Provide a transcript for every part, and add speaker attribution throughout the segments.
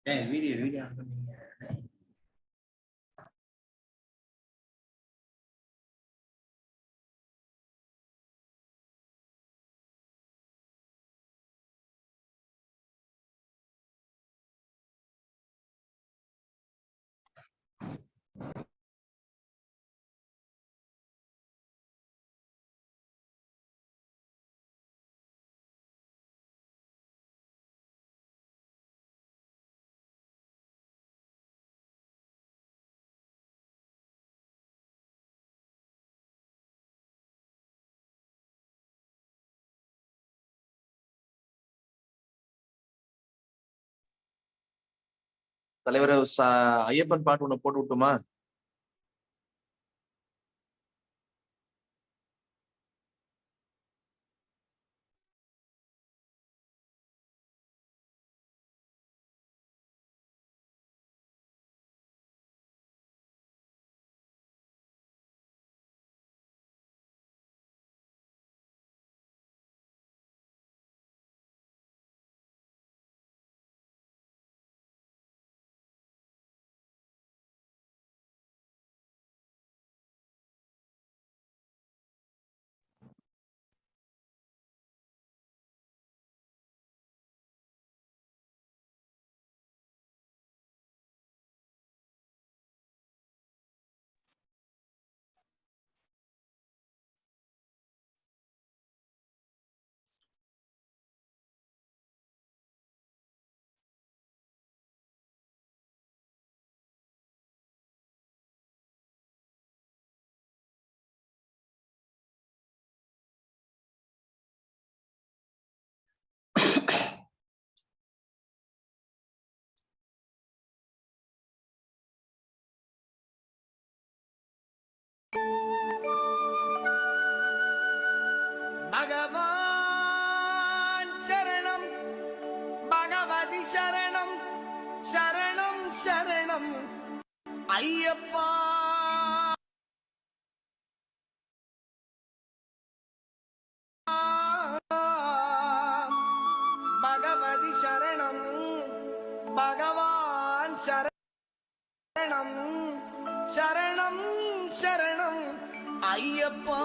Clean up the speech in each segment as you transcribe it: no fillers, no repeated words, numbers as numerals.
Speaker 1: Video video பண்ணீங்க.
Speaker 2: தலைவர் ஐயப்பன் பாட்டு ஒண்ணு போட்டு விட்டுமா?
Speaker 3: பகவான் சரணம், பகவதி சரணம், சரணம் சரணம் ஐயப்பா. பகவதி சரணம், பகவான் சரணம், சரணம் சரணம் ஐயப்பா.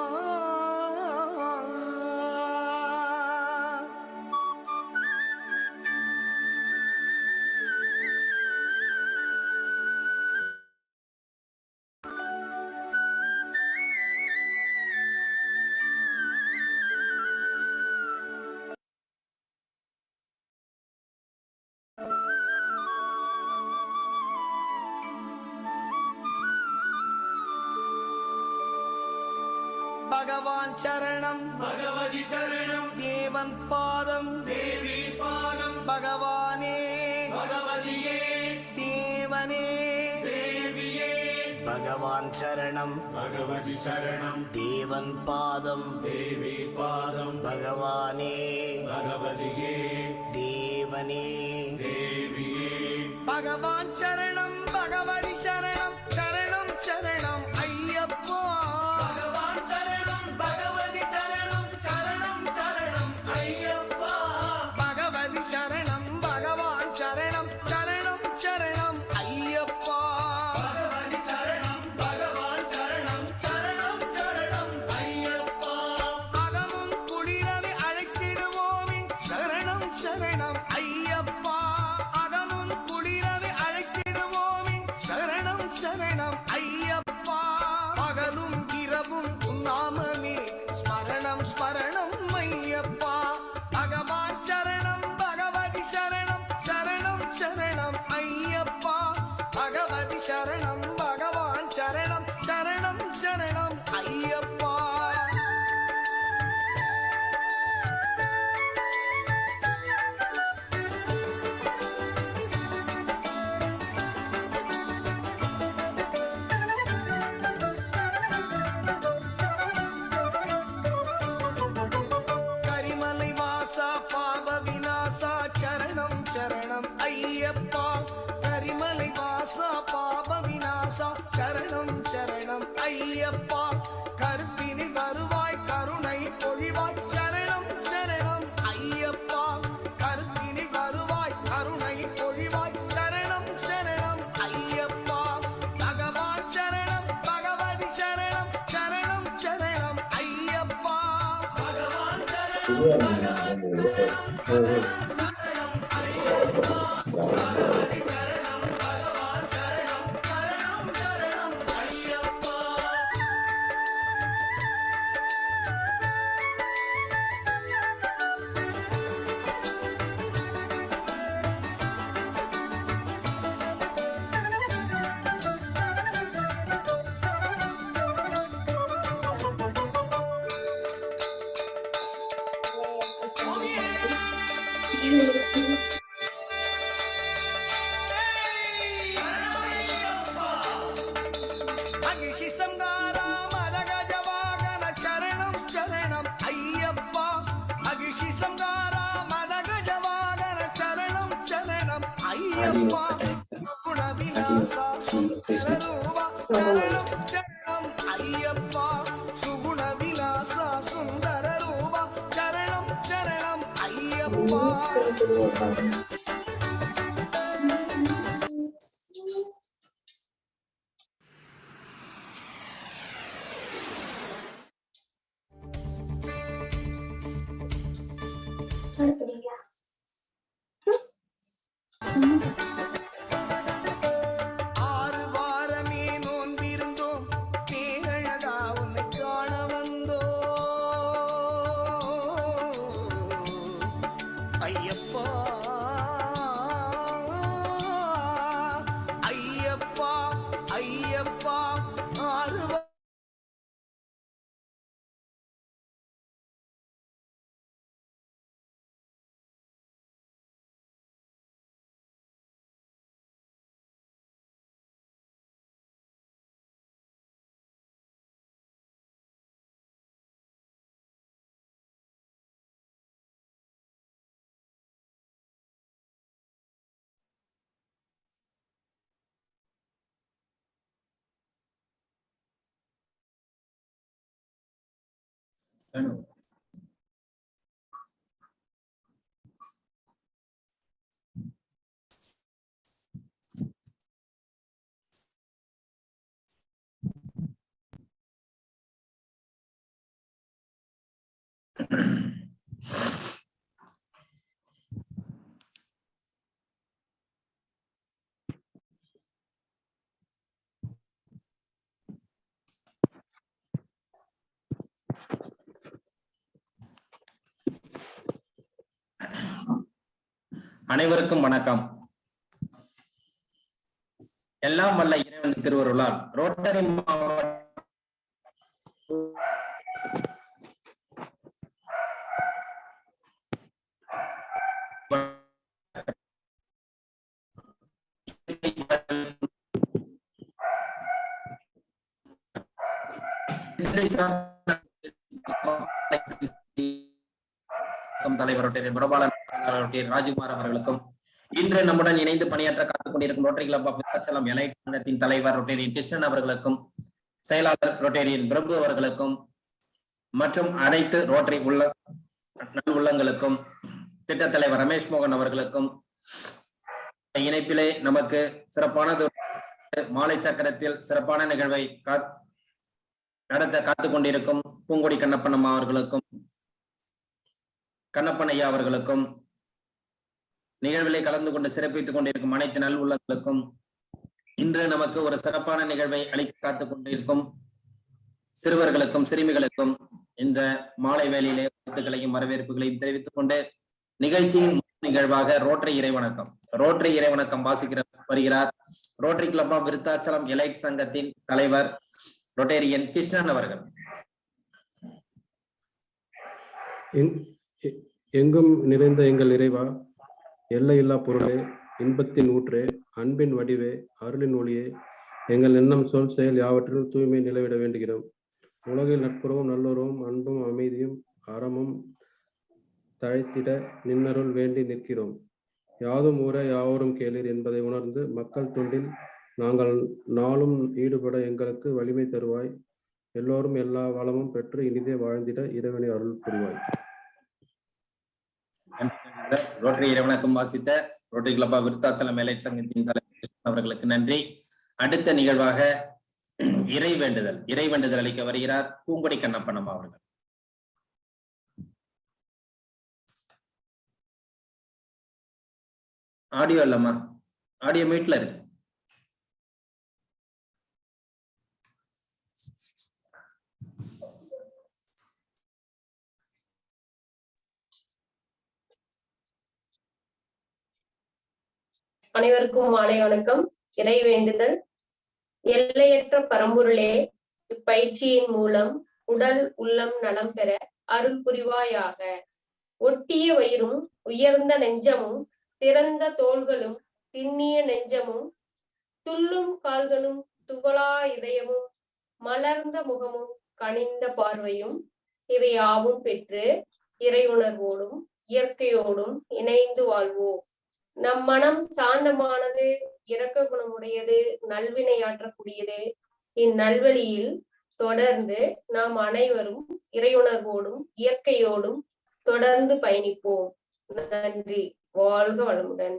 Speaker 3: பகவான் சரணம்,
Speaker 4: பகவதி சரணம்,
Speaker 3: தேவன் பாதம்,
Speaker 4: தேவி பாதம்,
Speaker 3: பகவானே
Speaker 4: பகவதியே,
Speaker 3: தேவனே,
Speaker 4: தேவியே.
Speaker 3: பகவான் சரணம்,
Speaker 4: பகவதி சரணம்,
Speaker 3: தேவன் பாதம்,
Speaker 4: தேவி பாதம்,
Speaker 3: பகவானே,
Speaker 4: பகவதியே,
Speaker 3: தேவனே,
Speaker 4: தேவியே.
Speaker 3: பகவான் சரணம், பகவதி சரணம், சரணம் சரணம் ஐயப்பா.
Speaker 4: பகவான் சரணம், பகவதி சரணம், சரணம் சரணம் ஐயப்பா.
Speaker 3: பகவதி சரணம், பகவான் சரணம், சரணம் சரணம் ஐயப்பா.
Speaker 4: பகவதி சரணம், பகவான் சரணம், சரணம் சரணம் ஐயப்பா.
Speaker 3: அகமும் குளிரவி அழைத்திடுவோமே, சரணம் சரணம் ஐயப்பா. அகமும் குளிரவி அழைத்திடுவோமே, சரணம் சரணம் ஐயப்பா. பகலும் இரவும் உன்னாமமே, ஸ்மரணம் ஸ்மரணம் ஐயப்பா. பகவான் சரணம், பகவதி சரணம், சரணம் சரணம் ஐயப்பா. பகவதி சரணம், பகவான் சரணம், சரணம் சரணம் ஐயப்பா. மகிழ்ச்சி சங்காரா மதகஜ வாகன சரணம் சரணம் ஐயப்பா மகிழ்ச்சி சங்காரா மதகஜ வாகன சரணம் சரணம் ஐயப்பா குணவிலாசா சுந்தரரூபா சரணம் சரணம் ஐயப்பா சுகுண விலாசா சுந்தரரூபா சரணம் சரணம் ஐயப்பா ஆறு வாரமே நோன்பிருந்தோம் பேரழகா உன்னை காண வந்தோ ஐயப்பா ஐயப்பா ஐயப்பா ஆறு
Speaker 1: அனைவருக்கும் வணக்கம். எல்லாம் வல்ல இறைவன் திருவருளால் ரோட்டரி மாவட்ட தலைவர் பிரபாலன் ராஜ்குமார் அவர்களுக்கும் இன்று நம்முடன் இணைந்து பணியாற்ற காத்துக் கொண்டிருக்கும் rotary club of Vriddhachalam elite சங்கத்தின் தலைவர் ரொட்டேரியன் கிருஷ்ணன் அவர்களுக்கும் செயலாளர் ரொட்டேரியன் பிரபு அவர்களுக்கும் மற்றும் அனைத்து ரோட்டரி உள்ளங்களுக்கும் திட்ட தலைவர் ரமேஷ் மோகன் அவர்களுக்கும் இணைப்பிலே நமக்கு சிறப்பானது மாலை சக்கரத்தில் சிறப்பான நிகழ்வை நடத்த காத்துக் கொண்டிருக்கும் பூங்கொடி கண்ணப்பன் அம்மா அவர்களுக்கும் கண்ணப்பன் ஐயா அவர்களுக்கும் நிகழ்விலே கலந்து கொண்டு சிறப்பித்துக் கொண்டிருக்கும் அனைத்து நல் உள்ளங்களுக்கும் இன்று நமக்கு ஒரு சிறப்பான நிகழ்வை அளிக்க காத்துக் கொண்டிருக்கும் சிறுவர்களுக்கும் சிறுமிகளுக்கும் இந்த மாலை வேளையிலே வாழ்த்துக்களையும் வரவேற்புகளையும் தெரிவித்துக் கொண்டு நிகழ்ச்சியின் நிகழ்வாக ரோட்டரி இறைவணக்கம் வாசிக்கிற வருகிறார் rotary club of Vriddhachalam elite சங்கத்தின் தலைவர் ரொட்டேரியன் கிருஷ்ணன் அவர்கள்.
Speaker 5: எங்கும் நிறைந்த எங்கள் இறைவா, எல்லையில்லா பொருளே, இன்பத்தின் ஊற்றே, அன்பின் வடிவே, அருளின் ஒளியே, எங்கள் எண்ணம் சொல் செயல் யாவற்றிலும் தூய்மை நிலவிட வேண்டுகிறோம். உலகில் நட்புறவும் நல்லுறவும் அன்பும் அமைதியும் அறமும் தழைத்திட நின்னருள் வேண்டி நிற்கிறோம். யாதும் ஊர யாவரும் கேளீர் என்பதை உணர்ந்து மக்கள் தொண்டில் நாங்கள் நாளும் ஈடுபட எங்களுக்கு வலிமை தருவாய். எல்லோரும் எல்லா வளமும் பெற்று இனிதே வாழ்ந்திட இறைவனை அருள் புரிவாய்.
Speaker 1: ரோட்டரி இறைவணக்கம் வாசித்த rotary club of Vriddhachalam elite சங்கத்தின் தலைவர் அவர்களுக்கு நன்றி. அடுத்த நிகழ்வாக இறை வேண்டுதல் அளிக்க வருகிறார் பூங்கொடி கண்ணப்பன் அம்மா அவர்கள். ஆடியோ இல்லம்மா, ஆடியோ மீட்ல இருக்கு.
Speaker 6: அனைவருக்கும் மாலை வணக்கம். இறை வேண்டுதல். எல்லையற்ற பரம்பொருளே, இப்பயிற்சியின் மூலம் உடல் உள்ளம் நலம் பெற அருள் புரிவாயாக. ஒட்டிய வயிறும் உயர்ந்த நெஞ்சமும் திறந்த தோள்களும் திண்ணிய நெஞ்சமும் துள்ளும் கால்களும் துகளா இதயமும் மலர்ந்த முகமும் கனிந்த பார்வையும் இவை யாவும் பெற்று இறை உணர்வோடும் இயற்கையோடும் இணைந்து வாழ்வோம். நம் மனம் சாந்தமானது, இரக்க குணமுடையது, நல்வினையாற்றக்கூடியது. இந்நல்வழியில் தொடர்ந்து நாம் அனைவரும் இறையுணர்வோடும் இயற்கையோடும் தொடர்ந்து பயணிப்போம். நன்றி. வாழ்க வளமுடன்.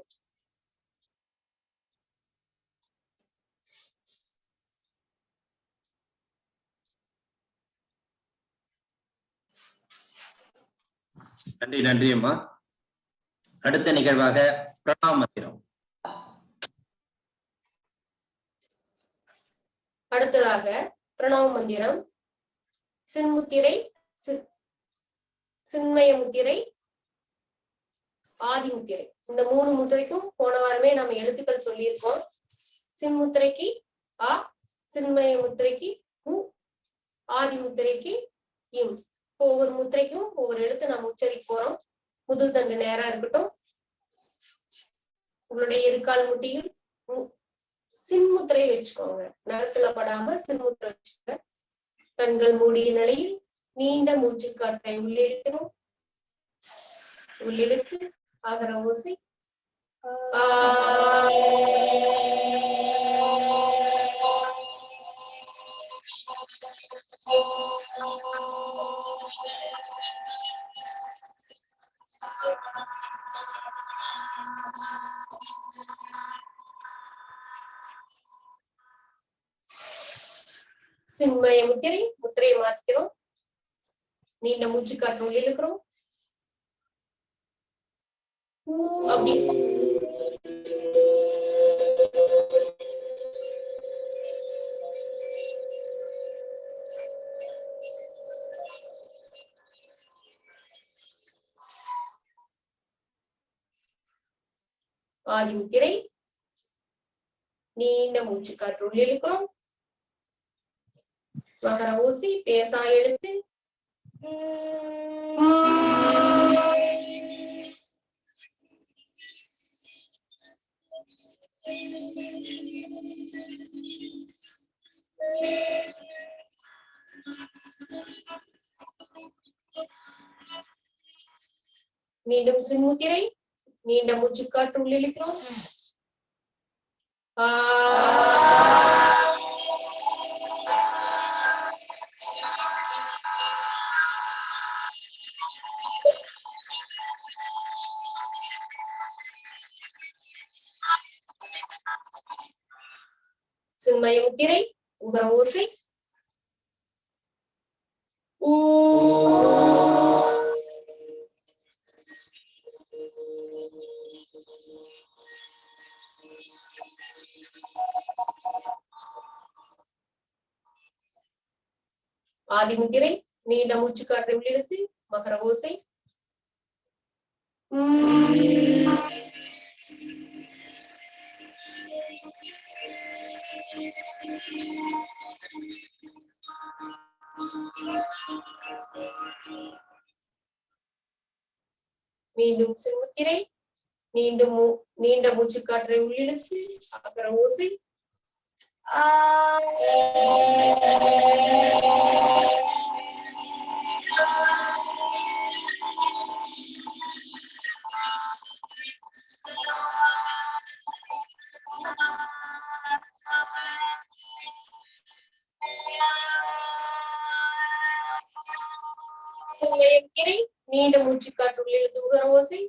Speaker 1: நன்றி. நன்றி அம்மா. அடுத்த நிகழ்வாக பிரணாம மந்திரம்.
Speaker 6: அடுத்ததாக பிரணவ மந்திரம். சின்முத்திரை, சின்மய முத்திரை, ஆதி முத்திரை. இந்த 3 முத்திரைக்கும் போன வாரமே நம்ம எழுத்துக்கள் சொல்லியிருக்கோம். சின்முத்திரைக்கு ஆ, சின்மய முத்திரைக்கு உ, ஆதி முத்திரைக்கு இம். ஒவ்வொரு முத்திரைக்கும் ஒவ்வொரு எழுத்து நம்ம உச்சரிக்க போறோம். முது தண்டு நேரா இருக்கட்டும். உங்களுடைய இருக்கால் முட்டியில் சின்முத்திரை வச்சுக்கோங்க. நிலத்துல படாம சின்முத்திரை வச்சுக்கோங்க. கண்கள் மூடிய நிலையில் நீண்ட மூச்சு காற்றை உள்ளிழுக்கணும். உள்ளிழுத்து ஆகிற ஓசை சின்மய முத்திரை. முத்திரையை மாத்திக்கிறோம். நீண்ட மூச்சு காற்று உள்ளிழுக்கிறோம். அப்படி ஆதி முத்திரை. நீண்ட மூச்சு காற்று உள்ளிழுக்கிறோம். மகர ஊசி, பேசா எழுத்து. மீண்டும் சின்முத்திரை. நீண்ட மூச்சு காற்று உள்ளிழுக்கிறோம். சின்மய முத்திரை. உகர ஓசை. ஆதி முத்திரை. நீண்ட மூச்சு காற்றை உள்ளிழுத்து மகர ஓசை. மீண்டும் சின்முத்திரை. நீண்ட மூச்சு காற்றை உள்ளிழுத்து அகர ஓசை. சின்மயமுத்திரை. நீண்ட மூச்சு காற்று உள்ளிழுத்து உகர ஓசை.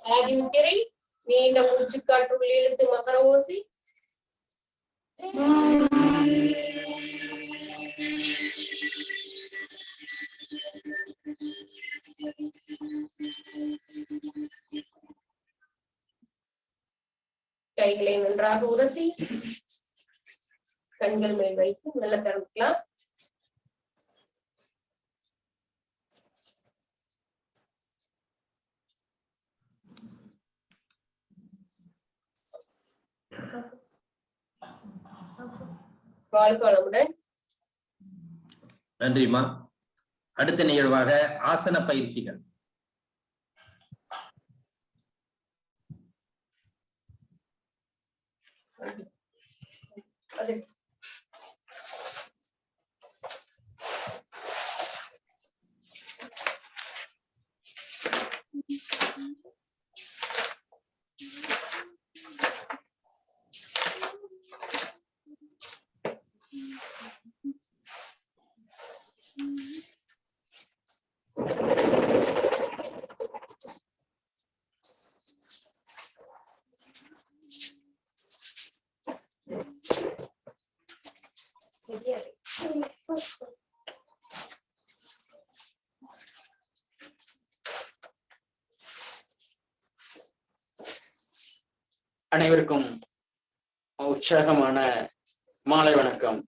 Speaker 6: ஆதி முத்திரை நீண்ட மூச்சுக்காற்றுள் இழுத்து மகர ஓசி. கைகளை நன்றாக உரசி கண்கள் மேல் வைத்து நல்ல திறக்கலாம். வாழ்க வளமுடன்.
Speaker 1: நன்றிம்மா. அடுத்த நிகழ்வாக ஆசன பயிற்சிகள்.
Speaker 6: அது சரியா
Speaker 7: அனைவருக்கும் உற்சாகமான மாலை வணக்கம்.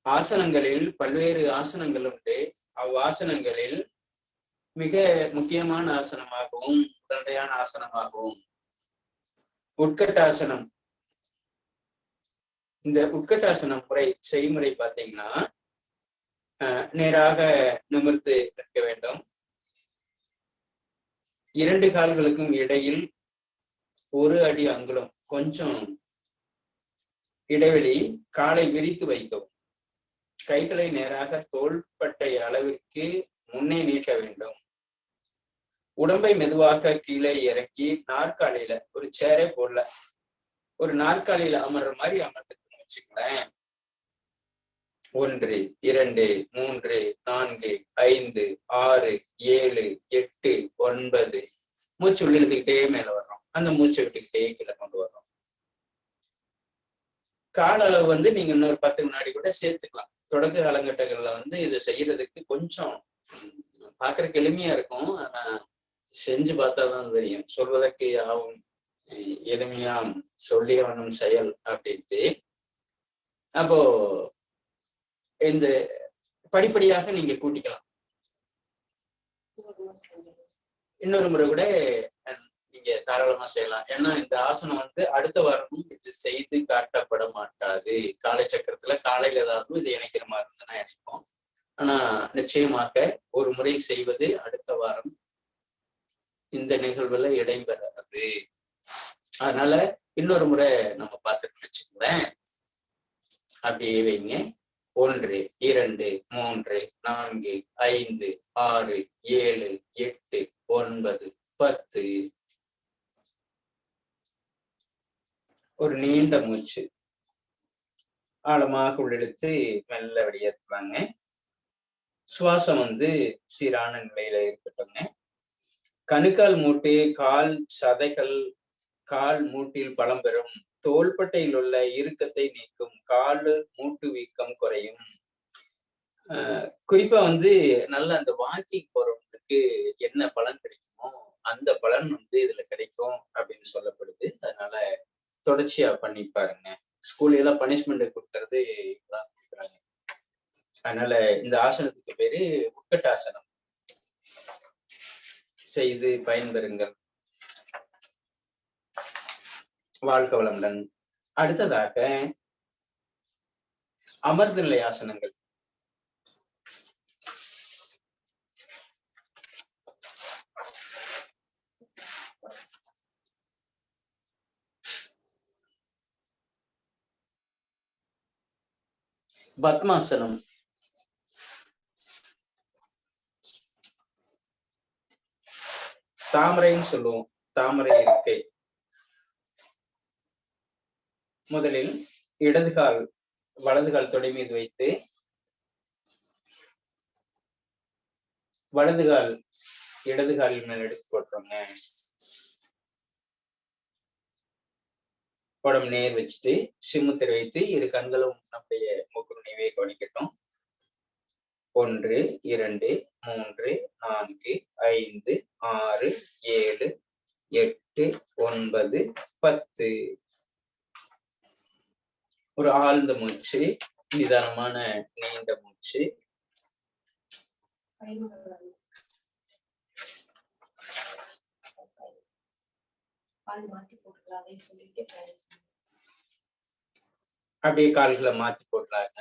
Speaker 7: ஆசனங்களில் பல்வேறு ஆசனங்கள் உண்டு. அவ்வாசனங்களில் மிக முக்கியமான ஆசனமாகவும் உடனடியான ஆசனமாகவும் உட்கட்டாசனம். இந்த உட்கட்டாசனம் செய்முறை பார்த்தீங்கன்னா நேராக நிமிர்ந்து நிற்க வேண்டும். 2 கால்களுக்கும் இடையில் 1 அடி அங்குலம் கொஞ்சம் இடைவெளி, காலை விரித்து வைக்கவும். கைகளை நேராக தோள்பட்டை அளவிற்கு முன்னே நீட்ட வேண்டும். உடம்பை மெதுவாக கீழே இறக்கி நாற்காலியில ஒரு சேரே போடல, ஒரு நாற்காலியில அமர்ற மாதிரி அமர்ந்துட்டு வச்சுங்களேன். 1 2 3 4 5 6 7 8 9 மூச்சு உள்ள இழுத்துக்கிட்டே மேல வர்றோம். அந்த மூச்சை விட்டுக்கிட்டே கீழே கொண்டு வர்றோம். கால அளவு நீங்க இன்னொரு 10 வினாடி கூட சேர்த்துக்கலாம். தொடக்க காலகட்டங்கள்ல இதை செய்யறதுக்கு கொஞ்சம் பாக்குறதுக்கு எளிமையா இருக்கும். ஆனா செஞ்சு பார்த்தாதான் தெரியும். சொல்வதற்கு யாவும் எளிமையாம் சொல்லியவனும் செயல் அப்படின்ட்டு. அப்போ இந்த படிப்படியாக நீங்க கூட்டிக்கலாம். இன்னொரு முறை கூட நீங்க தாராளமா செய்யலாம். ஏன்னா இந்த ஆசனம் அடுத்த வாரமும் இது செய்து காட்டப்பட மாட்டாது. காலை சக்கரத்துல காலையில ஏதாவது இது இணைக்கிற மாதிரி இருந்ததுன்னா இணைப்போம். ஆனா நிச்சயமாக ஒரு முறை செய்வது அடுத்த வாரம் இந்த நிகழ்வுல இடம்பெறாது. அதனால இன்னொரு முறை நம்ம பார்த்துட்டு வச்சுக்கோங்களேன். அப்படியே வைங்க. 1 2 3 4 5 6 7 8 9 10. ஒரு நீண்ட மூச்சு ஆழமாக உள்ளெடுத்து மெல்ல வெளியேற்றுவாங்க. சுவாசம் சீரான நிலையில இருக்கட்டும்ங்க. கணுக்கால் மூட்டு, கால் சதைகள், கால் மூட்டில் பலம் பெறும். தோள்பட்டையில் உள்ள இறுக்கத்தை நீக்கும். கால் மூட்டு வீக்கம் குறையும். குறிப்பா நல்ல அந்த வாக்கிங் போறவங்களுக்கு என்ன பலன் கிடைக்குமோ அந்த பலன் இதுல கிடைக்கும் அப்படின்னு சொல்லப்படுது. அதனால தொடர்ச்சியா பண்ணி பாருங்க. ஸ்கூல்ல எல்லாம் பனிஷ்மெண்ட் கொடுக்கறது இப்பதான் கொடுக்குறாங்க. அதனால இந்த ஆசனத்துக்கு பேரு உட்கட்டாசனம். செய்து பயன்பெறுங்கள். வாழ்க வளமுடன். அடுத்ததாக அமர்ந்த நிலை ஆசனங்கள். பத்மாசனம். தாமரைன்னு சொல்லுவோம். தாமரை இருக்கை. முதலில் இடது கால் வலது கால் தொடை மீது வைத்து வலது கால் இடது காலில் மேல் எடுத்து போட்டுருங்க. உடம்பு நேர் வச்சுட்டு சிம்முத்திரை வைத்து இரு கண்களும் நம்முடைய மூக்கு நுனியை கவனிக்கட்டும். 1 2 3 4 5 6 7 8 9 10. ஒரு ஆழ்ந்த மூச்சு, நிதானமான நீண்ட மூச்சு. அப்படியே கால்களை மாத்தி போடலாங்க.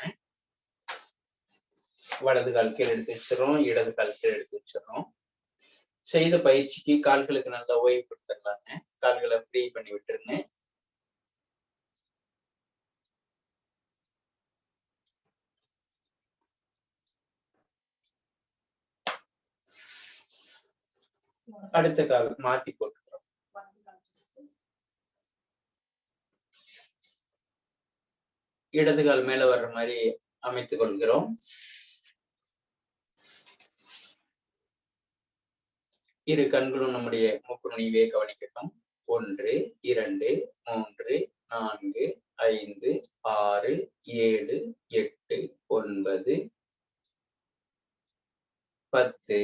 Speaker 7: வலது கால் கீழே எடுத்து வச்சிடறோம், இடது கால் கீழே எடுத்து வச்சிடறோம். செய்த பயிற்சிக்கு கால்களுக்கு நல்லா ஓய்வு கொடுத்துடலாங்க. கால்களை ஃப்ரீ பண்ணி விட்டுருங்க. அடுத்த கால் மாத்தி போட்டுக்கிறோம். இடது கால் மேல வர்ற மாதிரி அமைத்துக் கொள்கிறோம். இரு கண்களும் நம்முடைய மூக்கு நுனியை கவனிக்கட்டும். 1 2 3 4 5 6 7 8 9 10.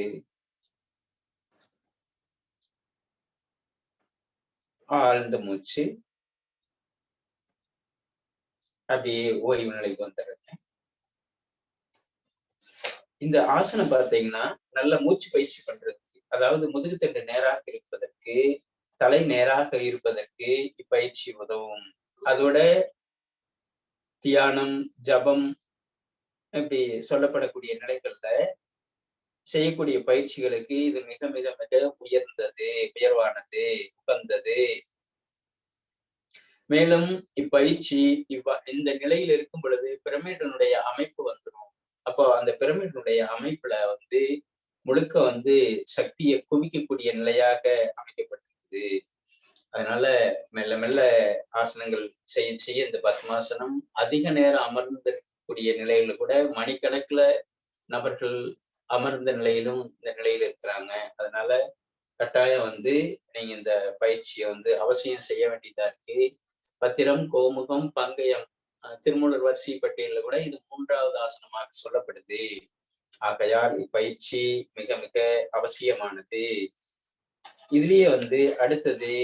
Speaker 7: ஆழ்ந்த மூச்சு. அப்படியே ஓய்வு நிலைக்கு வந்துடுங்க. இந்த ஆசனம் பார்த்தீங்கன்னா நல்ல மூச்சு பயிற்சி பண்றதுக்கு, அதாவது முதுகுத்தண்டு நேராக இருப்பதற்கு, தலை நேராக இருப்பதற்கு இப்பயிற்சி உதவும். அதோட தியானம், ஜபம் இப்படி சொல்லப்படக்கூடிய நிலைகள்ல செய்யக்கூடிய பயிற்சிகளுக்கு இது மிக மிக மிக உயர்ந்தது, உயர்வானது, உகந்தது. மேலும் இப்பயிற்சி இந்த நிலையில் இருக்கும் பொழுது பிரமிடனுடைய அமைப்பு வந்துடும். அப்போ அந்த பிரமிடனுடைய அமைப்புல முழுக்க சக்தியை குவிக்கக்கூடிய நிலையாக அமைக்கப்பட்டிருக்குது. அதனால மெல்ல மெல்ல ஆசனங்கள் செய்ய செய்ய இந்த பத்மாசனம் அதிக நேரம் அமர்ந்தக்கூடிய நிலையில கூட மணிக்கணக்குல நபர்கள் அமர்ந்த நிலையிலும் இந்த நிலையில இருக்கிறாங்க. அதனால கட்டாயம் நீங்க இந்த பயிற்சியை அவசியம் செய்ய வேண்டியதா இருக்கு. பத்திரம், கோமுகம், பங்கயம் திருமூலர் வரிசை பட்டியல கூட இது 3வது ஆசனமாக சொல்லப்படுது. ஆகையால் இப்பயிற்சி மிக மிக அவசியமானது. இதுலயே அடுத்தது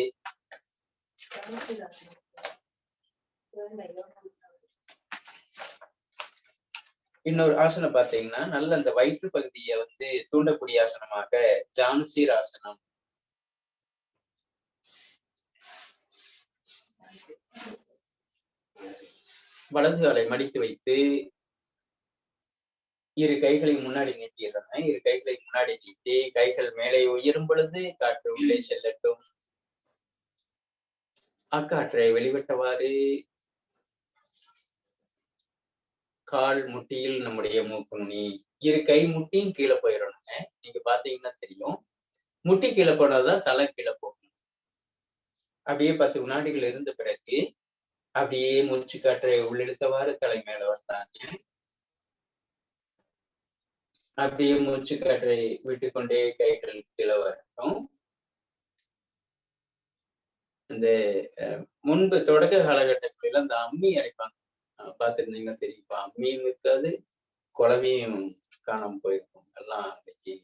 Speaker 7: இன்னொரு ஆசனம் பாத்தீங்கன்னா நல்ல அந்த வயிற்று பகுதியை தூண்டக்கூடிய ஆசனமாக ஜானுசீர் ஆசனம். வலது காலை மடித்து வைத்து இரு கைகளை முன்னாடி நீட்டிடுறாங்க. இரு கைகளை முன்னாடி நீட்டி கைகள் மேலே உயரும் பொழுது காற்று உள்ளே செல்லட்டும். அக்காற்றை வெளிவிட்டவாறு கால் முட்டியில் நம்முடைய மூக்கு நுனி, இரு கை முட்டியும் கீழே போயிடணுங்க. நீங்க பாத்தீங்கன்னா தெரியும், முட்டி கீழே போனாதான் தலை கீழே போகணும். அப்படியே 10 வினாடிகள் இருந்த பிறகு அப்படியே மூச்சு காற்றை உள்ளிழுத்தவாறு தலை மேல வந்தாங்க. அப்படியே மூச்சு காற்றை விட்டுக்கொண்டே கைகள் கீழே வரட்டும். இந்த முன்பு தொடக்க காலகட்டங்களில் அந்த அம்மி அரைப்பாங்க, பார்த்துருந்தீங்கன்னா தெரியுப்பா. அம்மியும் இருக்காது, குழவையும் காணாம போயிருக்கும். எல்லாம் இன்னைக்கு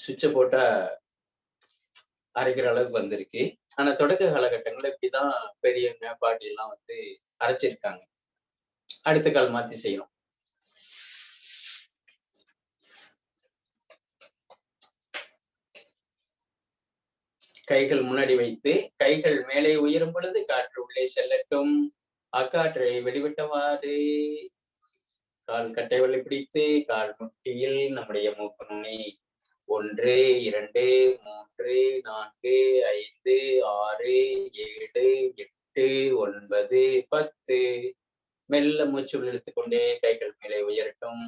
Speaker 7: சுவிட்சை போட்டா அரைக்கிற அளவுக்கு வந்திருக்கு. ஆனா தொடக்க காலகட்டங்கள்ல இப்படிதான் பெரியவங்க பாட்டி எல்லாம் அரைச்சிருக்காங்க. அடுத்த கால் மாத்தி செய்யணும். கைகள் முன்னாடி வைத்து கைகள் மேலே உயரும் பொழுது காற்று உள்ளே செல்லட்டும். அக்காற்றை வெளிவிட்டவாறு கால் கட்டை வலி பிடித்து கால் முட்டியில் நம்முடைய மூக்கு நுனி 1 2 3 4 5 6 7 8 9 10. மெல்ல மூச்சு இழுத்துக்கொண்டே கைகள் மேலே உயரட்டும்.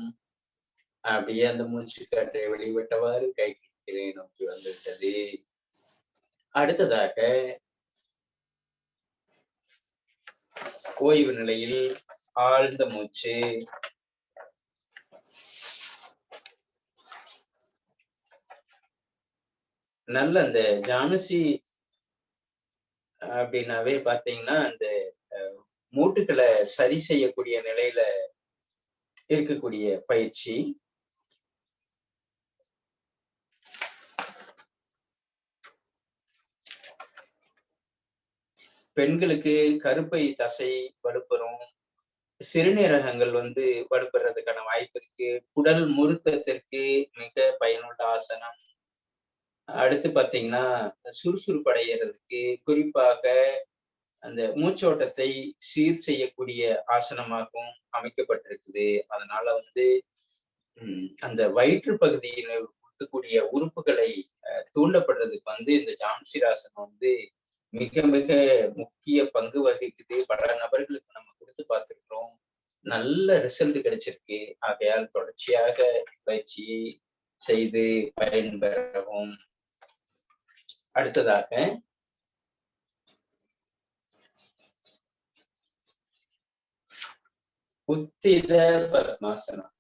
Speaker 7: அப்படியே அந்த மூச்சு காற்றை வெளிவிட்டவாறு கைகள் கீழே நோக்கி வந்துவிட்டது. அடுத்ததாக ஓய்வு நிலையில் ஆழ்ந்த மூச்சு. நல்ல அந்த ஜானசி அப்படின்னாவே பாத்தீங்கன்னா அந்த மூட்டுக்களை சரி செய்யக்கூடிய நிலையில இருக்கக்கூடிய பயிற்சி. பெண்களுக்கு கருப்பை தசை வலுப்பெறும், சிறுநீரகங்கள் வலுப்பெறதுக்கான வாய்ப்பு இருக்கு. குடல் முறுக்கத்திற்கு மிக பயனுள்ள ஆசனம். அடுத்து பாத்தீங்கன்னா சுறுசுறுப்பு அடைகிறதுக்கு, குறிப்பாக அந்த மூச்சோட்டத்தை சீர் செய்யக்கூடிய ஆசனமாகவும் அமைக்கப்பட்டிருக்குது. அதனால அந்த வயிற்று பகுதியில் இருக்கக்கூடிய உறுப்புகளை தூண்டப்படுறதுக்கு இந்த ஜாம்சிராசனம் மிக மிக முக்கிய பங்கு வகிக்குது. பல நபர்களுக்கு நம்ம கொடுத்து பார்த்துருக்கிறோம், நல்ல ரிசல்ட் கிடைச்சிருக்கு. ஆகையால் தொடர்ச்சியாக பயிற்சியை செய்து பயன்பெறவும். அடுத்ததாக உத்தித பத்மாசனம்.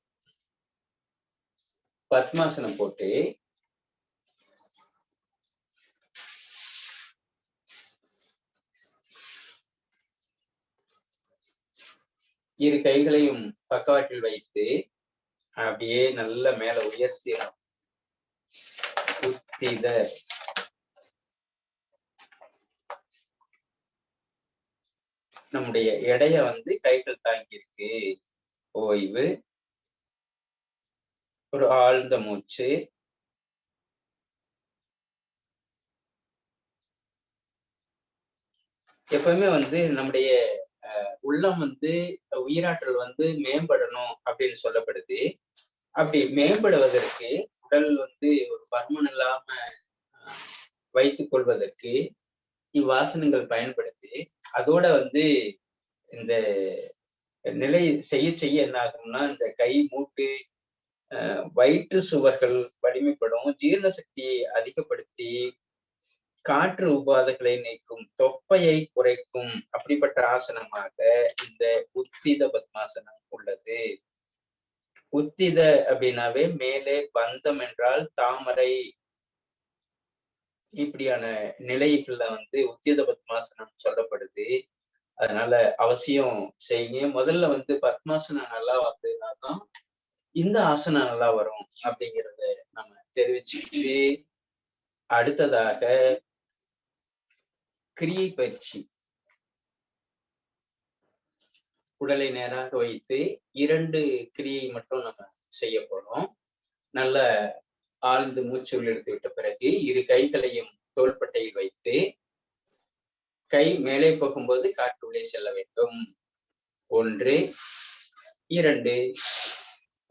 Speaker 7: பத்மாசனம் போட்டு இரு கைகளையும் பக்கவாட்டில் வைத்து அப்படியே நல்ல மேல உயர்த்திடணும். உத்தித. நம்முடைய எடைய கைகள் தாங்கி இருக்கு. ஓய்வு. ஒரு ஆழ்ந்த மூச்சு. எப்பவுமே நம்முடைய உள்ளம் உயிராற்றல் மேம்படணும் அப்படின்னு சொல்லப்படுது. அப்படி மேம்படுவதற்கு உடல் ஒரு பருமன் இல்லாம வைத்துக் கொள்வதற்கு இவ்வாசனங்கள் பயன்படுத்தி, அதோட இந்த நிலை செய்ய செய்ய என்ன ஆகும்னா இந்த கை மூட்டு வயிற்று சுவர்கள் வலிமைப்படும், ஜீரண சக்தியை அதிகப்படுத்தி காற்று உபாதைகளை நீக்கும், தொப்பையை குறைக்கும். அப்படிப்பட்ட ஆசனமாக இந்த உத்தித பத்மாசனம் உள்ளது. உத்தித அப்படின்னாவே மேலே, பந்தம் என்றால் தாமரை. இப்படியான நிலைகள்ல உத்தித பத்மாசனம் சொல்லப்படுது. அதனால அவசியம் செய்யுங்க. முதல்ல பத்மாசனம் நல்லா வந்ததுனாதான் இந்த ஆசனம் நல்லா வரும் அப்படிங்கிறத நம்ம தெரிவிச்சுக்கிட்டு, அடுத்ததாக கிரியை பயிற்சி. உடலை நேராக வைத்து 2 கிரியை மட்டும் நம்ம செய்ய போறோம். நல்ல ஆழ்ந்து மூச்சு உள்ளெடுத்து விட்ட பிறகு இரு கைகளையும் தோள்பட்டையில் வைத்து கை மேலே போகும்போது காற்று உள்ளே செல்ல வேண்டும். 1 2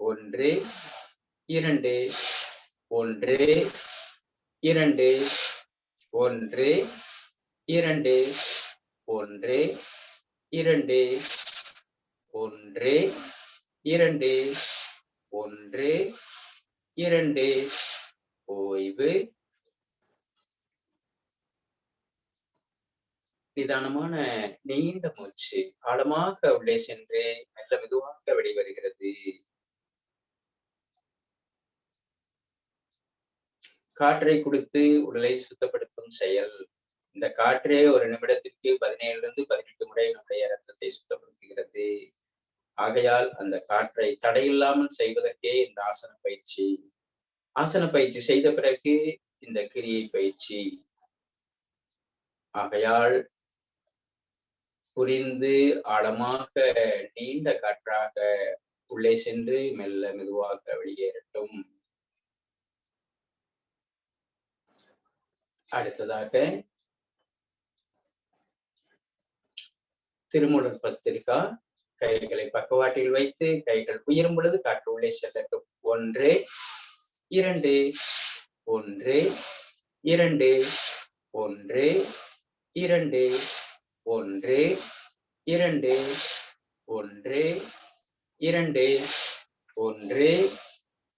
Speaker 7: 1 2 1 2 1 2 1 2 1 2 1 2 ஓய்வு. நிதானமான நீண்ட மூச்சு ஆழமாக உள்ளே சென்று மெல்ல மெதுவாக வெளிவருகிறது. காற்றை கொடுத்து உடலை சுத்தப்படுத்தும் செயல். இந்த காற்றே ஒரு நிமிடத்திற்கு 17 to 18 முறை நம்முடைய ரத்தத்தை சுத்தப்படுத்துகிறது. ஆகையால் அந்த காற்றை தடையில்லாமல் செய்வதற்கே இந்த ஆசன பயிற்சி. ஆசன பயிற்சி செய்த பிறகு இந்த கிரியை பயிற்சி. ஆகையால் புரிந்து ஆழமாக நீண்ட காற்றாக உள்ளே சென்று மெல்ல மெதுவாக வெளியேறட்டும். அடுத்ததாக திருமூலர் பஸ்திரிகா. கைகளை பக்கவாட்டில் வைத்து கைகள் உயரும் பொழுது காற்று உள்ளே செல்லட்டும். 1 2 1 2 1 2 1 2 1 2 1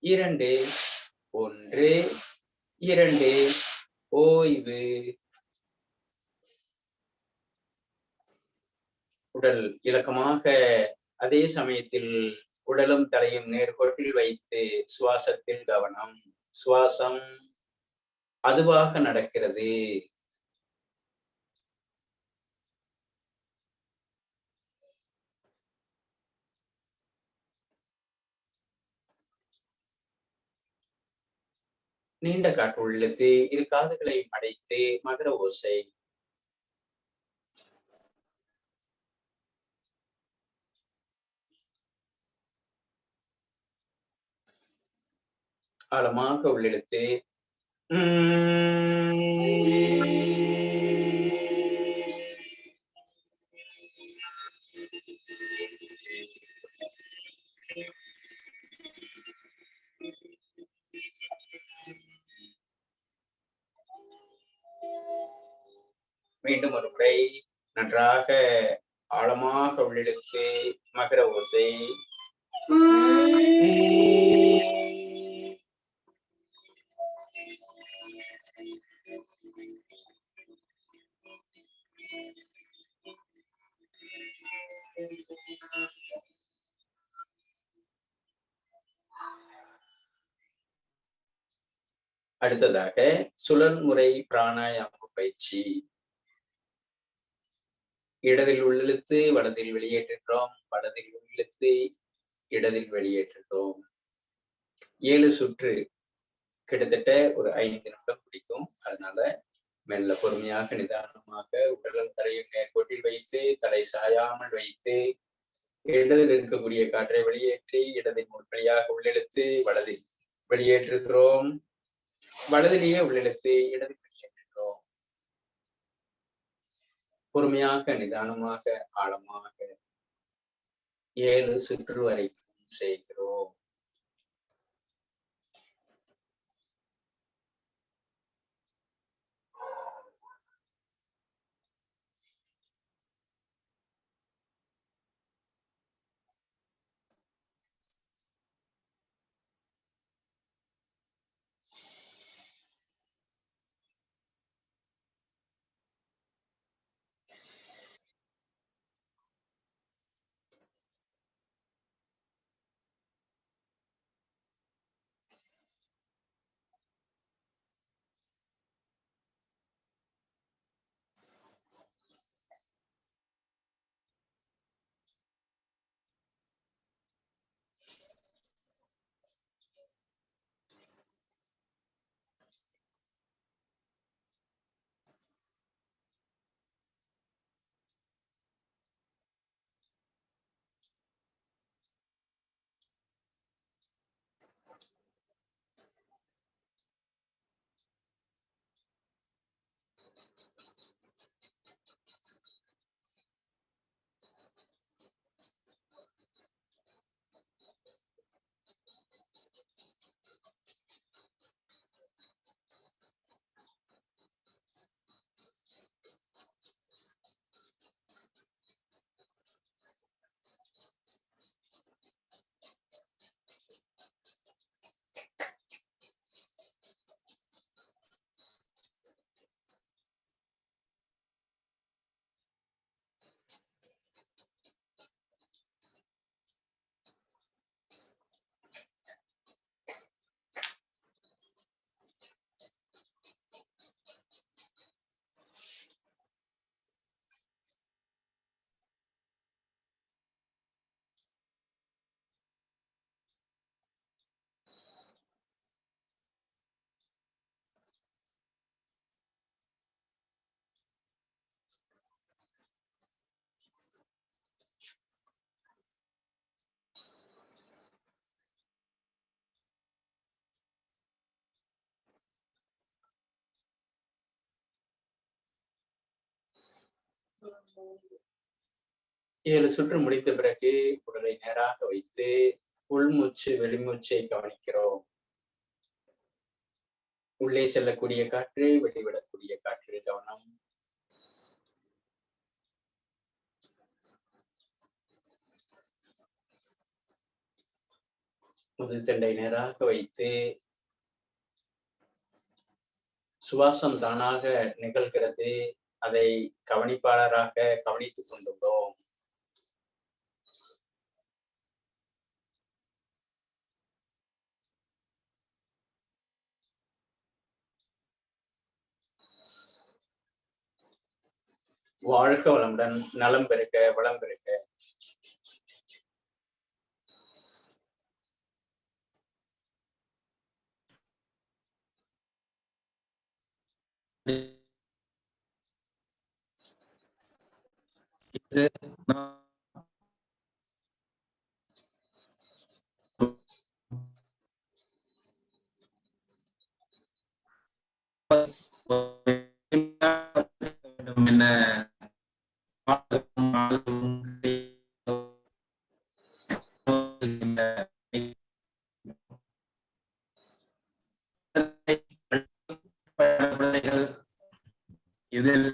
Speaker 7: 2 1 2 ஓய்வு. உடல் இலக்கமாக, அதே சமயத்தில் உடலும் தலையும் நேர்கோட்டில் வைத்து சுவாசத்தில் கவனம். சுவாசம் அதுவாக நடக்கிறது. நீண்ட காற்று உள்ளிழுத்து இரு காதுகளை அடைத்து மகர ஓசை. ஆழமாக உள்ளிழுத்து மீண்டும் ஒரு முறை நன்றாக ஆழமாக உள்ளிழுத்து மகர ஓசை. அடுத்ததாக சுழல்முறை பிராணாயாம பயிற்சி. இடதில் உள்ளிழுத்து வலதில் வெளியேற்றுகிறோம், வலதில் உள்ளிழுத்து இடதில் வெளியேற்றுகிறோம். 7 சுற்று, கிட்டத்தட்ட ஒரு 5 நிமிடம் பிடிக்கும். அதனால மெல்ல பொறுமையாக நிதானமாக உடலும் தலையும் நேர்கோட்டில் வைத்து தலை சாயாமல் வைத்து இடதில் இருக்கக்கூடிய காற்றை வெளியேற்றி இடதின் முன்வழியாக உள்ளிழுத்து வலதில் வெளியேற்றுகிறோம், வலதிலேயே உள்ளிழுத்து இடதில் வெளியேற்றுகிறோம். பொறுமையாக நிதானமாக ஆழமாக 7 சுற்று வரைக்கும் செய்கிறோம். ஏழு சுற்று முடித்த பிறகு உடலை நேராக வைத்து உள்மூச்சு வெளிமூச்சை கவனிக்கிறோம். உள்ளே செல்லக்கூடிய காற்று, வெளிவிடக்கூடிய காற்று கவனம். முதுதண்டை நேராக வைத்து சுவாசம் தானாக நிகழ்கிறது, அதை கவனிப்பாளராக கவனித்துக் கொண்டுள்ளோம். வாழ்க வளமுடன், நலம் பெருக்க, வளம் பெருக்க.
Speaker 1: இது நான் என்ன இதில்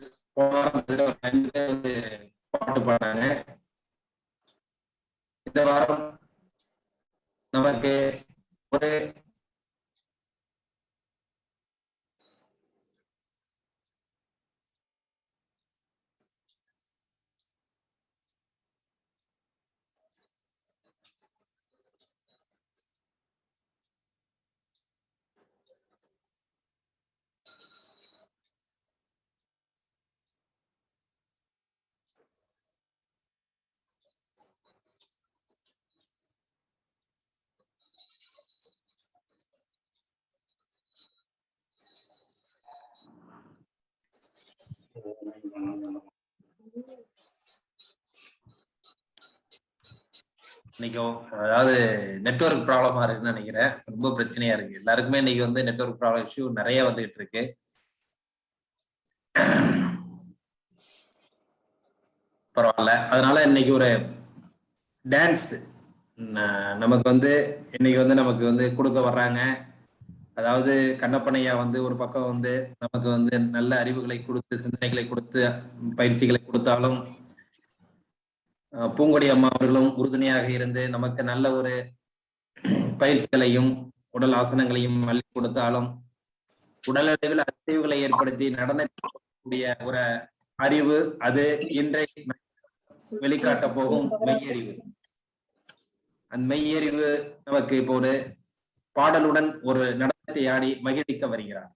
Speaker 1: பாட்டு பாடாங்க. இந்த வாரம் நமக்கு ஒரு இன்னைக்கு அதாவது நெட்வொர்க் ப்ராப்ளமா இருக்குன்னு நினைக்கிறேன். ரொம்ப பிரச்சனையா இருக்கு எல்லாருக்குமே. இன்னைக்கு வந்து நெட்வொர்க் ப்ராப்ளம் இஷ்யூ நிறைய வந்துகிட்டு இருக்கு. பரவாயில்ல. அதனால இன்னைக்கு ஒரு டான்ஸ் நமக்கு வந்து இன்னைக்கு வந்து நமக்கு வந்து கொடுக்க வர்றாங்க. அதாவது கண்ணப்பனையா வந்து ஒரு பக்கம் வந்து நமக்கு வந்து நல்ல அறிவுகளை கொடுத்து, சிந்தனைகளை கொடுத்து, பயிற்சிகளை கொடுத்தாலும், பூங்கொடி அம்மா அவர்களும் உறுதுணையாக இருந்து நமக்கு நல்ல ஒரு பயிற்சிகளையும் உடல் ஆசனங்களையும் அள்ளி கொடுத்தாலும், உடலளவில் அசைவுகளை ஏற்படுத்தி நடனக்கூடிய ஒரு அறிவு அது இன்றைக்கு வெளிக்காட்ட போகும் மெய்யறிவு. அந்த மெய்யறிவு நமக்கு இப்போ ஒரு பாடலுடன் ஒரு நடனத்தை ஆடி மகிழ்விக்க வருகிறார்.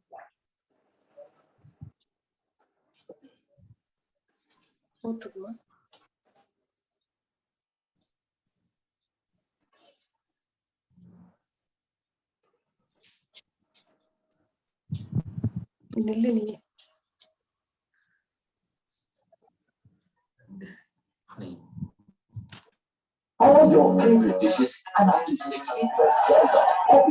Speaker 8: All your favorite dishes and up to 60% off.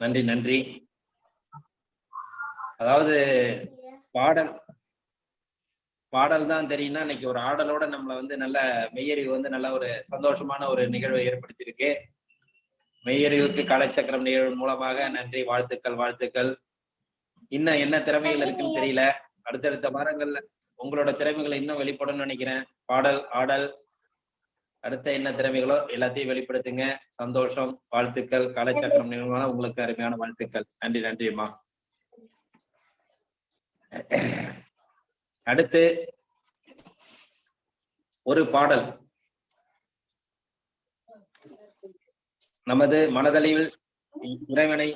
Speaker 1: நன்றி நன்றி. அதாவது பாடல் தான் தெரியும்னா இன்னைக்கு ஒரு ஆடலோட நம்மள வந்து நல்ல மெய்யறிவு வந்து நல்ல ஒரு சந்தோஷமான ஒரு நிகழ்வை ஏற்படுத்தியிருக்கு. மெய்யறிவுக்கு காலச்சக்கரம் நிகழ்வு மூலமாக நன்றி, வாழ்த்துக்கள். இன்னும் என்ன திறமைகள் இருக்குன்னு தெரியல. அடுத்தடுத்த வாரங்கள்ல உங்களோட திறமைகளை இன்னும் வெளிப்படணும்னு நினைக்கிறேன். பாடல், ஆடல், அடுத்த என்ன திறமைகளோ எல்லாத்தையும் வெளிப்படுத்துங்க. சந்தோஷம், வாழ்த்துக்கள். காலச்சக்கரம் நிகழ்வான உங்களுக்கு அருமையான வாழ்த்துக்கள். நன்றிம்மா. அடுத்து ஒரு பாடல். நமது மனதளவில் இறைவனை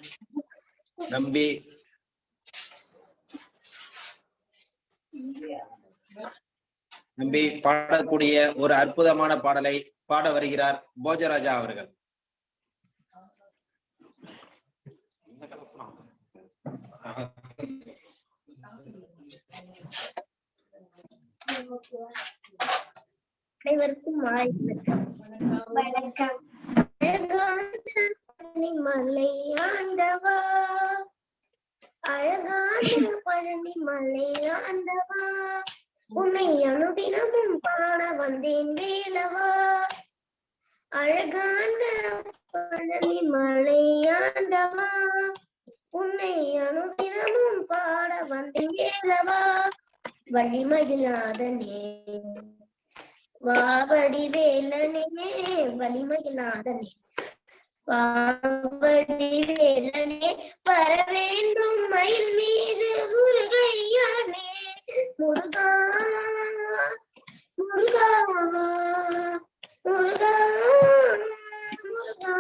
Speaker 1: நம்பி பாடக்கூடிய ஒரு அற்புதமான பாடலை பாட வருகிறார் போஜராஜா அவர்கள்.
Speaker 9: அனைவருக்கும் வணக்கம். மலை ஆண்டவா, அழகான பழனி மலை ஆண்டவா, உன்னை அனுதினமும் பாட வந்தேன் வேலவா. அழகான பழனி மலை ஆண்டவா, உன்னை அனுதினமும் பாட வந்தேன் வேலவா. வலிமகிழ்நாதனே வாவடி வேலனே, வலிமகிழ்நாதனே வாவடி வேலனே, வரவேண்டும் மயில் மீது முருகையானே. முருகா முருகா முருகா முருகா,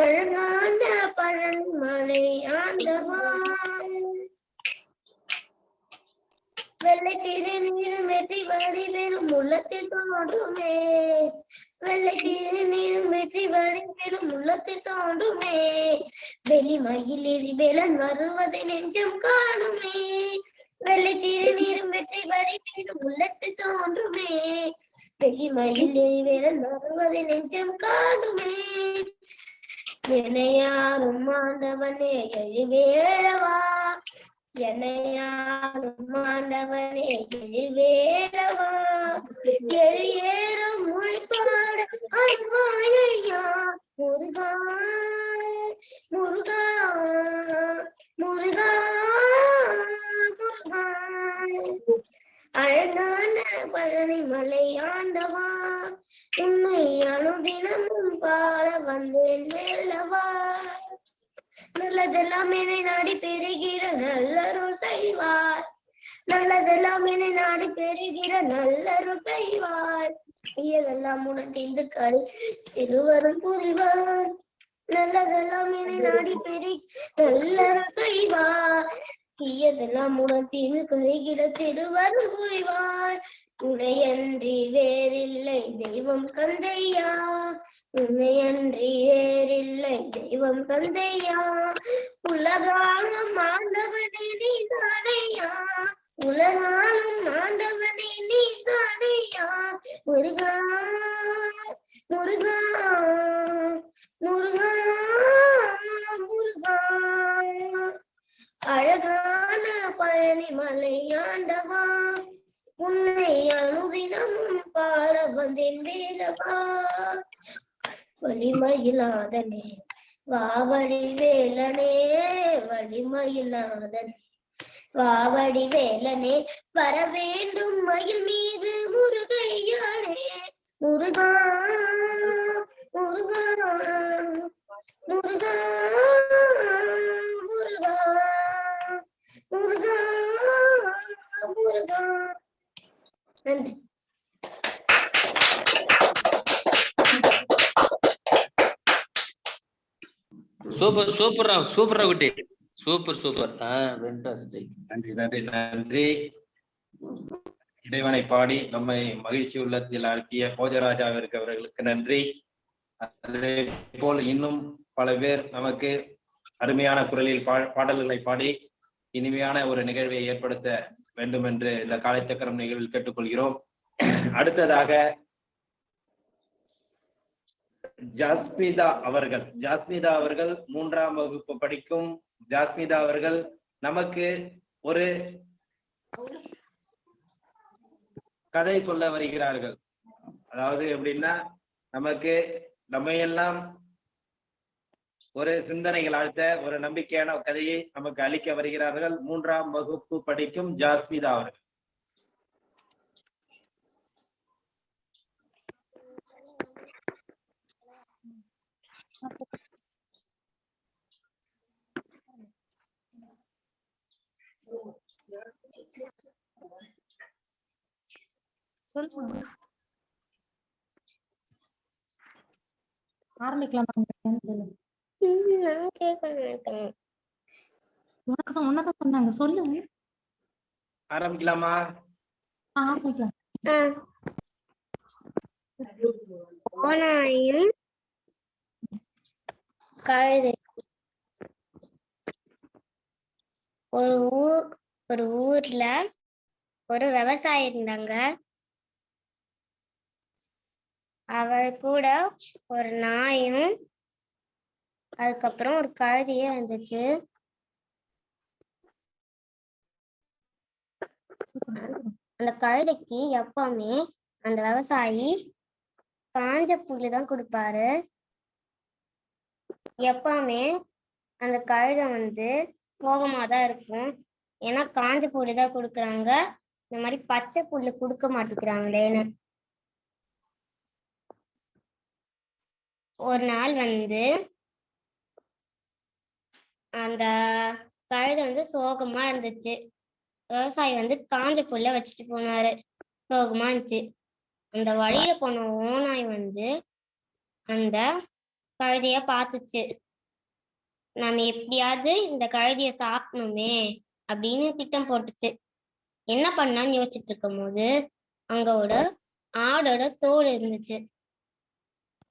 Speaker 9: அழகான பழன்மலை ஆண்டவா. வெள்ளை திருநீரும் வெற்றி வடிவேலும் உள்ளத்தில் தோன்றுமே, வெள்ளை திருநீரும் வெற்றி வடிவேலும் உள்ளத்தில் தோன்றுமே. வெளிமயில் வேலன் வருவதை நெஞ்சம் காணுமே, வெள்ளை திருநீரும் வெற்றி வடிவேலும் உள்ளத்தில் தோன்றுமே. வெளிமயில் வேலன் வருவதை நெஞ்சம் காணுமே. என்னையாரும் ஆண்டவனே எழுவேலவா, என்னையாரும் ஆண்டவனே எழுவேலவா. எளியேறும் மொழிபாடு அருவாயா முருகா முருகா முருகா முருகா. அழகான பழனி மலை ஆண்டவா, உன்னை அனுதினமும் பாட வந்தேன் வேலவா. நல்லதெல்லாம் என்னை நாடி பெறுகிற நல்லருள் செய்வார், நல்லதெல்லாம் என்னை நாடி பெறுகிற நல்லருள் செய்வார். தீயதெல்லாம் உனக்கு கரை திருவரும் புரிவார். நல்லதெல்லாம் என்னை நாடி பெருகி நல்லருள் செய்வார். தீயதெல்லாம் உனக்கு கரைகிற திருவரும் புரிவார். உன்னையன்றி வேறில்லை தெய்வம் கந்தையா, உன்னையன்றி வேறில்லை தெய்வம் கந்தையா. உலகாலும் ஆண்டவனே நீ தானையா, உலகாலும் ஆண்டவனே நீ தானையா. முருகா முருகா முருகா முருகா. அழகான பழனி மலை ஆண்டவா, உன்னை அனுதினமும் பாட வந்தேன் வேலவா. வலிமயிலாதனே வாவடி வேலனே, வலிமயிலாதனே வாவடி வேலனே. வர வேண்டும் மயில் மீது முருகையானே. முருகா முருகா முருகா முருகா முருகா முருகா. நன்றி.
Speaker 10: சூப்பர் சூப்பரா சூப்பரா குட்டி, சூப்பர் சூப்பர்.
Speaker 1: நன்றி நன்றி நன்றி. இறைவனை பாடி நம்மை மகிழ்ச்சி உள்ளத்தில் ஆழ்த்திய போஜராஜா அவர்களுக்கு நன்றி. அதே போல் இன்னும் பல பேர் நமக்கு அருமையான குரலில் பாடல்களை பாடி இனிமையான ஒரு நிகழ்வை ஏற்படுத்த வேண்டும் என்று இந்த காலைச்சக்கரம் நிகழ்வில் கேட்டுக்கொள்கிறோம். அடுத்ததாக ஜாஸ்மிதா அவர்கள் 3ஆம் வகுப்பு படிக்கும் ஜாஸ்மிதா அவர்கள் நமக்கு ஒரு கதை சொல்ல வருகிறார்கள். அதாவது எப்படின்னா, நம்ம எல்லாம் ஒரு சிந்தனைகள் ஆழ்த்த ஒரு நம்பிக்கையான கதையை நமக்கு அளிக்க வருகிறார்கள் 3ஆம் வகுப்பு படிக்கும் ஜாஸ்மிதா அவர்கள்.
Speaker 11: ஆரம்பிக்கலாமா? உனக்குதான் சொன்னாங்க, சொல்லு.
Speaker 1: ஆரம்பிக்கலாமா?
Speaker 9: ஓநாயும் கழுதை. ஒரு ஊர்ல ஒரு விவசாயி இருந்தாங்க. அவர் கூட ஒரு நாயும் அதுக்கப்புறம் ஒரு கழுதையும் இருந்துச்சு. அந்த கழுதைக்கு எப்பவுமே அந்த விவசாயி காஞ்ச புல்லுதான் கொடுப்பாரு. எப்பவுமே அந்த கழுதை சோகமாதான் இருக்கும். ஏன்னா காஞ்ச புல்லுதான் கொடுக்குறாங்க, இந்த மாதிரி பச்சை புல்லு கொடுக்க மாட்டேங்கிறாங்களேன்னு. ஒரு நாள் அந்த கழுதை சோகமா இருந்துச்சு. விவசாயி காஞ்ச புல்ல வச்சுட்டு போனாரு, சோகமா இருந்துச்சு. அந்த வழியில போன ஓநாய் அந்த கழுதைய பார்த்துச்சு. நம்ம எப்படியாவது இந்த கழுதைய சாப்பிடணுமே அப்படின்னு திட்டம் போட்டுச்சு. என்ன பண்ணான்னு யோசிச்சுட்டு இருக்கும் போது அங்க ஒரு ஆடோட தோல் இருந்துச்சு.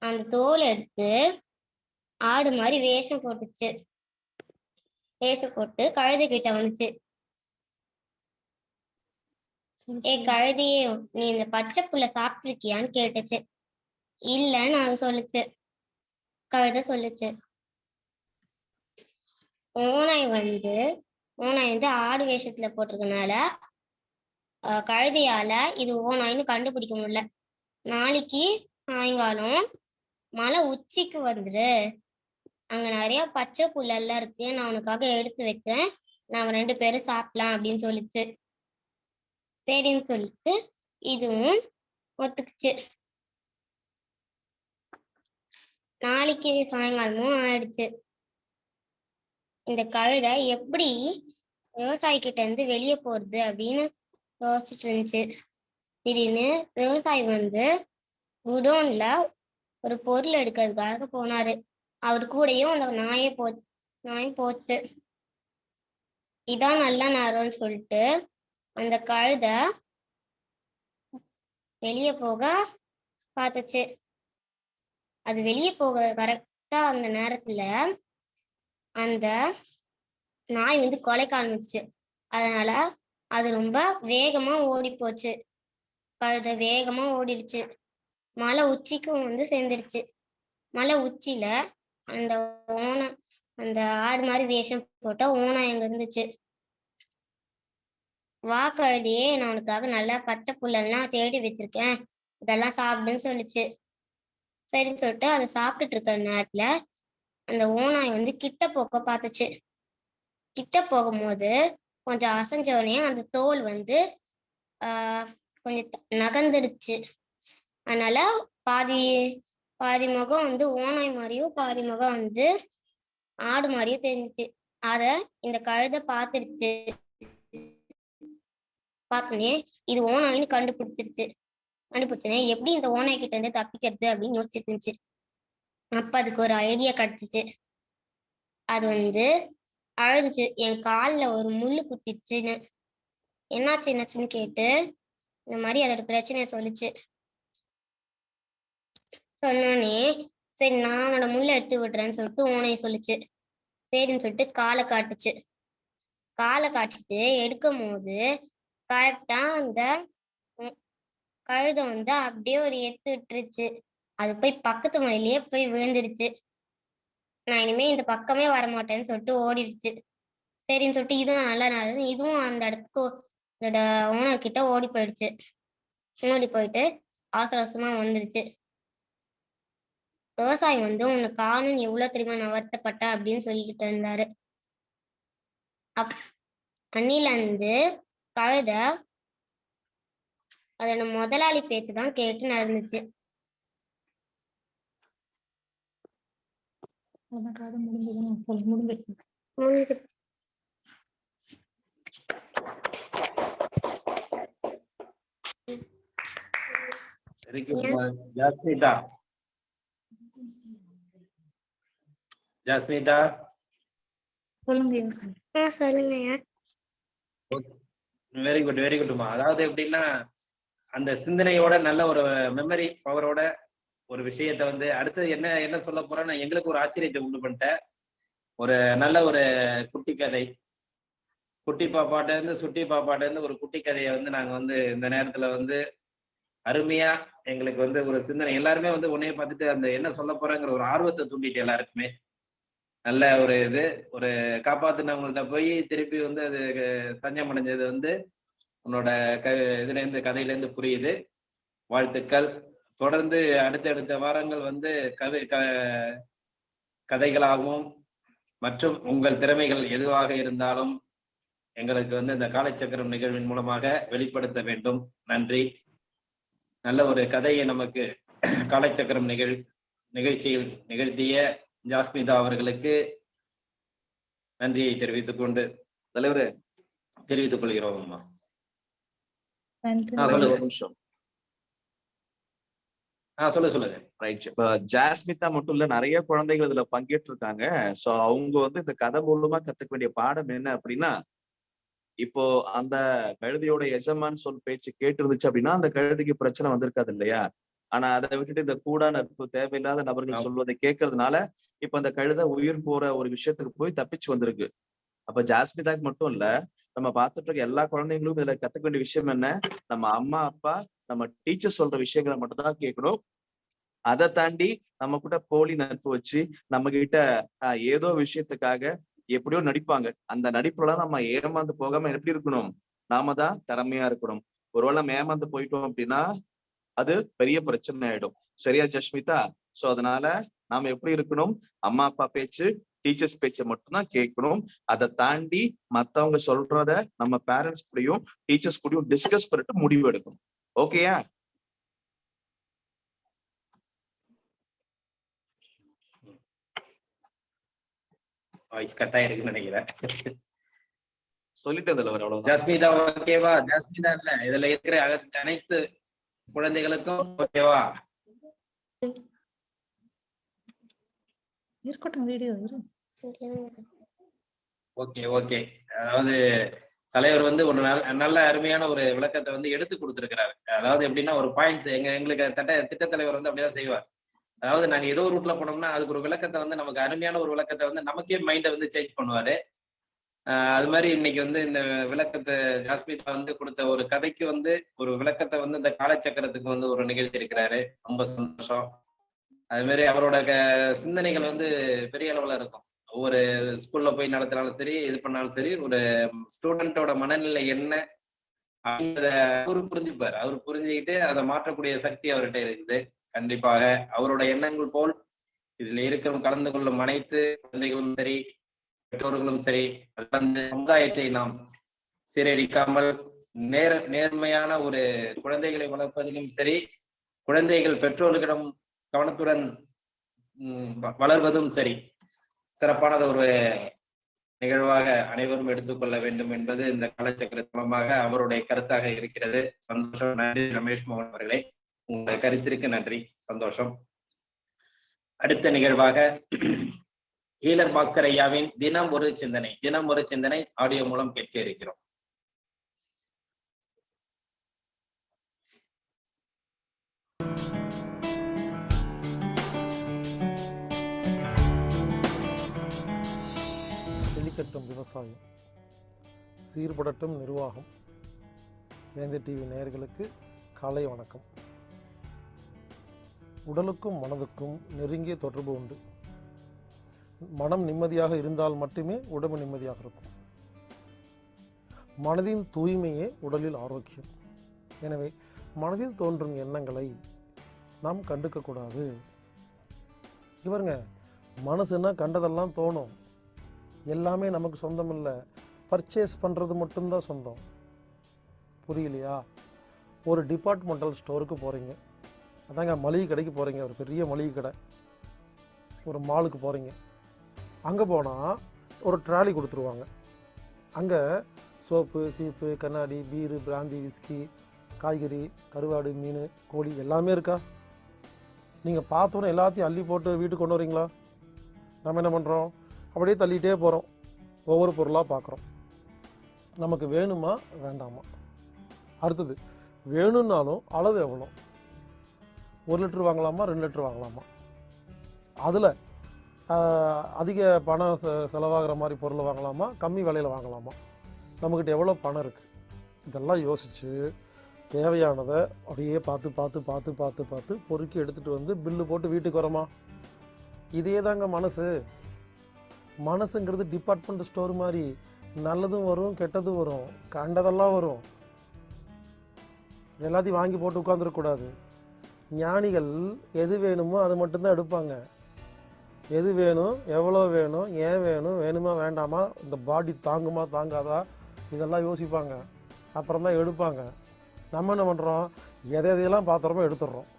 Speaker 9: அந்த தோல் எடுத்து ஆடு மாதிரி வேஷம் போட்டுச்சு. வேஷம் போட்டு கழுதை கிட்ட வந்துச்சு. கழுதையே, நீ இந்த பச்சை புல்ல சாப்பிட்டுருக்கியான்னு கேட்டுச்சு. இல்லன்னு அது சொல்லுச்சு. கழுதை சொல்லுச்சு. ஓநாய் ஆடு வேஷத்துல போட்டிருக்கனால கழுதையால இது ஓநாய்னு கண்டுபிடிக்க முடியல. நாளைக்கு சாயங்காலம் மலை உச்சிக்கு அங்க நிறைய பச்சை புல்லெல்லாம் இருக்கு, நான் உனக்காக எடுத்து வைக்கிறேன், நாம 2 பேரும் சாப்பிடலாம் அப்படின்னு சொல்லிச்சு. சரின்னு சொல்லிட்டு இதுவும் ஒத்துக்குச்சு. நாளைக்கு சாயங்காலமும் ஆயிடுச்சு. இந்த கழுதை எப்படி விவசாயி கிட்ட இருந்து வெளியே போறது அப்படின்னு யோசிச்சுட்டு இருந்துச்சு. திடீர்னு விவசாயி வந்து குடோன்ல ஒரு பொருள் எடுக்கிறதுக்காக போனாரு. அவர் கூடயும் அந்த நாயும் போச்சு. இதான் நல்ல நேரம்னு சொல்லிட்டு அந்த கழுதை வெளியே போக பார்த்துச்சு. அது வெளியே போக கரெக்டா அந்த நேரத்துல அந்த நாய் வந்து கொலைக்க ஆரம்பிச்சு. அதனால அது ரொம்ப வேகமா ஓடி போச்சு. கழுதை வேகமா ஓடிடுச்சு. மலை உச்சிக்கும் வந்து சேர்ந்துடுச்சு. மலை உச்சியில அந்த அந்த ஆடு மாதிரி வேஷம் போட்ட ஓனா எங்க இருந்துச்சு. வா கழுதையே, நான் உனக்காக நல்லா பச்சை புல்லெல்லாம் தேடி வச்சிருக்கேன், இதெல்லாம் சாப்பிடுன்னு சொல்லிச்சு. சரின்னு சொல்லிட்டு அதை சாப்பிட்டுட்டு இருக்கிற நேரத்துல அந்த ஓனாய் வந்து கிட்ட போக்க பார்த்துச்சு. கிட்ட போகும்போது கொஞ்சம் அசைஞ்சோடனே அந்த தோல் வந்து கொஞ்சம் நகர்ந்துடுச்சு. அதனால பாதி பாதி முகம் வந்து ஓனாய் மாதிரியும் பாதி முகம் வந்து ஆடு மாதிரியும் தெரிஞ்சிச்சு. அத இந்த கழுதை பார்த்துருச்சு. பார்த்தோன்னே இது ஓனாயின்னு கண்டுபிடிச்சோன்னே எப்படி இந்த ஓனாய் கிட்ட இருந்து தப்பிக்கிறது அப்படின்னு யோசிச்சுட்டு இருந்துச்சு. அப்ப அதுக்கு ஒரு ஐடியா கிடைச்சிச்சு. அது வந்து அழுதுச்சு, என் காலில் ஒரு முள்ளு குத்திடுச்சுன்னு. என்னாச்சுன்னு கேட்டு இந்த மாதிரி அதோட பிரச்சனைய சொல்லிச்சு. சொன்னோடனே சரி நான் உன்னோட முள்ளை எடுத்து விடுறேன்னு சொல்லிட்டு ஓனையை சொல்லிச்சு. சரின்னு சொல்லிட்டு காலை காட்டுச்சு. காலை காட்டிட்டு எடுக்கும் போது கரெக்டா அந்த கழுதை வந்து அப்படியே ஒரு எத்து விட்டுருச்சு. அது போய் பக்கத்து மலையிலேயே போய் விழுந்துருச்சு. நான் இனிமே இந்த பக்கமே வரமாட்டேன்னு சொல்லிட்டு ஓடிடுச்சு. சரின்னு சொல்லிட்டு இதுவும் நல்லா இதுவும் அந்த இடத்துக்கு இதோட ஓனர் கிட்ட ஓடி போயிடுச்சு. ஓடி போயிட்டு அவசர அவசரமா வந்துருச்சு. விவசாயி வந்து உன்னை காணும் எவ்வளவு தெரியுமா நான் வருத்தப்பட்டேன் அப்படின்னு சொல்லிக்கிட்டு இருந்தாரு. அன்னில இருந்து கழுதை அதோட முதலாளி பேச்சுதான் கேட்டு நடந்துச்சு. முடிஞ்சிருச்சு.
Speaker 1: ஜாஸ்மிதா
Speaker 9: சொல்லுங்க.
Speaker 1: வெரி குட் வெரி குட்மா. அதாவது எப்படின்னா அந்த சிந்தனையோட நல்ல ஒரு மெமரி பவரோட ஒரு விஷயத்த வந்து அடுத்தது என்ன சொல்ல போறேன்னு எங்களுக்கு ஒரு ஆச்சரியத்தை உண்டு பண்ணிட்ட ஒரு நல்ல ஒரு குட்டி கதை, குட்டி பாப்பாட்ட இருந்து சுட்டி பாப்பாட்ட இருந்து ஒரு குட்டி கதையை வந்து நாங்க வந்து இந்த நேரத்துல வந்து அருமையா எங்களுக்கு வந்து ஒரு சிந்தனை எல்லாருமே வந்து உன்னைய பார்த்துட்டு அந்த என்ன சொல்ல போறேங்கிற ஒரு ஆர்வத்தை தூண்டிட்டு எல்லாருக்குமே நல்ல ஒரு இது ஒரு காப்பாத்தினவங்கள்ட்ட போய் திருப்பி வந்து அது தஞ்சம் அடைஞ்சது வந்து உன்னோட இதுல இருந்து கதையில இருந்து புரியுது. வாழ்த்துக்கள். தொடர்ந்து அடுத்தடுத்த வாரங்கள் வந்து கதைகளாகவும் மற்றும் உங்கள் திறமைகள் எதுவாக இருந்தாலும் எங்களுக்கு வந்து இந்த காலைச்சக்கரம் நிகழ்வின் மூலமாக வெளிப்படுத்த வேண்டும். நன்றி. நல்ல ஒரு கதையை நமக்கு காலைச்சக்கரம் நிகழ்ச்சியில் நிகழ்த்திய ஜாஸ்மிதா அவர்களுக்கு நன்றியை தெரிவித்துக் கொண்டு
Speaker 2: தலைவரே
Speaker 1: தெரிவித்துக் கொள்கிறோம். அம்மா சொல்லுங்க.
Speaker 2: ரைட். இப்ப ஜாஸ்மிதா மட்டும் இல்ல, நிறைய குழந்தைகள் இதுல பங்கேற்று இருக்காங்க. சோ அவங்க வந்து இந்த கதை மூலமா கத்துக்க வேண்டிய பாடம் என்ன அப்படின்னா, இப்போ அந்த கழுதையோட எஜமான் சொல் பேச்சு கேட்டு இருந்துச்சு அப்படின்னா அந்த கழுதைக்கு பிரச்சனை வந்திருக்காது இல்லையா? ஆனா அதை விட்டுட்டு இந்த கூடா நட்பு தேவையில்லாத நபர்கள் சொல்வதை கேட்கறதுனால இப்ப அந்த கழுதை உயிர் போற ஒரு விஷயத்துக்கு போய் தப்பிச்சு வந்திருக்கு. அப்ப ஜாஸ்மிதாக்கு மட்டும் இல்ல, நம்ம பார்த்துட்டு இருக்க எல்லா குழந்தைங்களும் இதுல கத்துக்க வேண்டிய விஷயம் என்ன, நம்ம அம்மா அப்பா நம்ம டீச்சர் சொல்ற விஷயங்களை மட்டும் தான் கேட்கணும். அதை தாண்டி நம்ம கூட போலி நட்பு வச்சு நம்ம கிட்ட ஏதோ விஷயத்துக்காக எப்படியோ நடிப்பாங்க. அந்த நடிப்புலாம் நம்ம ஏமாந்து போகாம எப்படி இருக்கணும், நாம தான் திறமையா இருக்கணும். ஒருவேளை நம்ம ஏமாந்து போயிட்டோம் அப்படின்னா அது பெரிய பிரச்சனை ஆயிடும். சரியா ஜஸ்மிதா? சோ அதனால நாம எப்படி இருக்கணும், அம்மா அப்பா பேச்சு டீச்சர்ஸ் பேச்சை மட்டும்தான் கேட்கணும். அதை தாண்டி மத்தவங்க சொல்றத நம்ம பேரண்ட்ஸ் கூடயும் டீச்சர்ஸ் கூடயும் டிஸ்கஸ் பண்ணிட்டு முடிவு எடுக்கணும். ஓகேயா?
Speaker 1: வாய்ஸ் கட் ஆயிருக்குன்னு நினைக்கிறேன்.
Speaker 2: சொல்லிட்டேன் தலைவர், அவ்வளவுதான்.
Speaker 1: ஜஸ்மிதா ஓகேவா? ஜஸ்மிதா இல்ல, இதுல இருக்கிற அனைத்து குழந்தைகளுக்கும் ஓகேவா?
Speaker 11: இருக்கட்டும் வீடியோ இரு.
Speaker 1: Okay okay. அதாவது தலைவர் வந்து ஒரு நல்ல அருமையான ஒரு விளக்கத்தை வந்து எடுத்து கொடுத்திருக்கிறாரு. அதாவது எப்படின்னா ஒரு பாயிண்ட்ஸ் எங்களுக்கு திட்ட தலைவர் வந்து அப்படிதான் செய்வார். அதாவது நாங்க ஏதோ ஒரு ரூட்ல போனோம்னா அதுக்கு ஒரு விளக்கத்தை வந்து நமக்கு அருமையான ஒரு விளக்கத்தை வந்து நமக்கே மைண்டை வந்து சேஞ்ச் பண்ணுவாரு. அது மாதிரி இன்னைக்கு வந்து இந்த விளக்கத்தை ஜாஸ்மிதா வந்து கொடுத்த ஒரு கதைக்கு வந்து ஒரு விளக்கத்தை வந்து இந்த காலச்சக்கரத்துக்கு வந்து ஒரு நிகழ்ச்சி இருக்கிறாரு. ரொம்ப சந்தோஷம். அது மாதிரி அவரோட சிந்தனைகள் வந்து பெரிய அளவுல இருக்கும். ஒவ்வொரு ஸ்கூல்ல போய் நடத்தினாலும் சரி, இது பண்ணாலும் சரி, ஒரு ஸ்டூடெண்டோட மனநிலை என்ன அப்படின்றத அவரு புரிஞ்சுப்பாரு. அவரு புரிஞ்சுக்கிட்டு அதை மாற்றக்கூடிய சக்தி அவர்கிட்ட இருக்குது. கண்டிப்பாக அவரோட எண்ணங்கள் போல் இதுல இருக்கிற கலந்து கொள்ளும் அனைத்து குழந்தைகளும் சரி, பெற்றோர்களும் சரி, அந்த சமுதாயத்தை நாம் சீரழிக்காமல் நேர்மையான ஒரு குழந்தைகளை வளர்ப்பதிலும் சரி, குழந்தைகள் பெற்றோர்களிடம் கவனத்துடன் வளர்வதும் சரி, சிறப்பானது ஒரு நிகழ்வாக அனைவரும் எடுத்துக்கொள்ள வேண்டும் என்பது இந்த காலச்சக்கர மூலமாக அவருடைய கருத்தாக இருக்கிறது. சந்தோஷம். நன்றி ரமேஷ் மோகன் அவர்களே, உங்களுடைய கருத்திற்கு நன்றி, சந்தோஷம். அடுத்த நிகழ்வாக ஹீலர் பாஸ்கர் ஐயாவின் தினம் ஒரு சிந்தனை ஆடியோ மூலம் கேட்க இருக்கிறோம்.
Speaker 12: செழிக்கட்டும் விவசாயம், சீர்படட்டும் நிர்வாகம். வேந்தே டிவி நேயர்களுக்கு காலை வணக்கம். உடலுக்கும் மனதுக்கும் நெருங்கிய தொடர்பு உண்டு. மனம் நிம்மதியாக இருந்தால் மட்டுமே உடம்பு நிம்மதியாக இருக்கும். மனதின் தூய்மையே உடலில் ஆரோக்கியம். எனவே மனதில் தோன்றும் எண்ணங்களை நாம் கண்டுக்கக்கூடாது. இவருங்க மனசுன்னா கண்டதெல்லாம் தோணும். எல்லாமே நமக்கு சொந்தம் இல்லை. பர்ச்சேஸ் பண்ணுறது மட்டும்தான் சொந்தம். புரியலையா? ஒரு டிபார்ட்மெண்டல் ஸ்டோருக்கு போகிறீங்க, அதாங்க மளிகை கடைக்கு போகிறீங்க, ஒரு பெரிய மளிகை கடை, ஒரு மாலுக்கு போகிறீங்க. அங்கே போனால் ஒரு ட்ராலி கொடுத்துருவாங்க. அங்கே சோப்பு, சீப்பு, கண்ணாடி, பீரு, பிராந்தி, விஸ்கி, காய்கறி, கருவாடு, மீன், கோழி எல்லாமே இருக்கா? நீங்கள் பார்த்தோன்னே எல்லாத்தையும் அள்ளி போட்டு வீட்டுக்கு கொண்டு வரீங்களா? நம்ம என்ன பண்ணுறோம்? அப்படியே தள்ளிகிட்டே போகிறோம். ஒவ்வொரு பொருளாக பார்க்குறோம். நமக்கு வேணுமா வேண்டாமா? அடுத்தது வேணும்னாலும் அளவு எவ்வளோ? 1 லிட்டர் வாங்கலாமா, 2 லிட்டர் வாங்கலாமா? அதில் அதிக பணம் செலவாகிற மாதிரி பொருளை வாங்கலாமா, கம்மி விலையில் வாங்கலாமா? நம்மக்கிட்ட எவ்வளோ பணம் இருக்குது? இதெல்லாம் யோசித்து தேவையானதை அப்படியே பார்த்து பொறுக்கி எடுத்துகிட்டு வந்து பில்லு போட்டு வீட்டுக்கு வரோமா? இதே தாங்க மனசுங்கிறது டிபார்ட்மெண்ட் ஸ்டோர் மாதிரி. நல்லதும் வரும், கெட்டதும் வரும், கண்டதெல்லாம் வரும். எல்லாத்தையும் வாங்கி போட்டு உட்காந்துருக்கக்கூடாது. ஞானிகள் எது வேணுமோ அது மட்டும்தான் எடுப்பாங்க. எது வேணும், எவ்வளோ வேணும், ஏன் வேணும், வேணுமா வேண்டாமா, இந்த பாடி தாங்குமா தாங்காதா, இதெல்லாம் யோசிப்பாங்க. அப்புறம் தான் எடுப்பாங்க. நம்ம என்ன பண்ணுறோம்? எதையெல்லாம் பார்த்துறோமோ எடுத்துடுறோம்.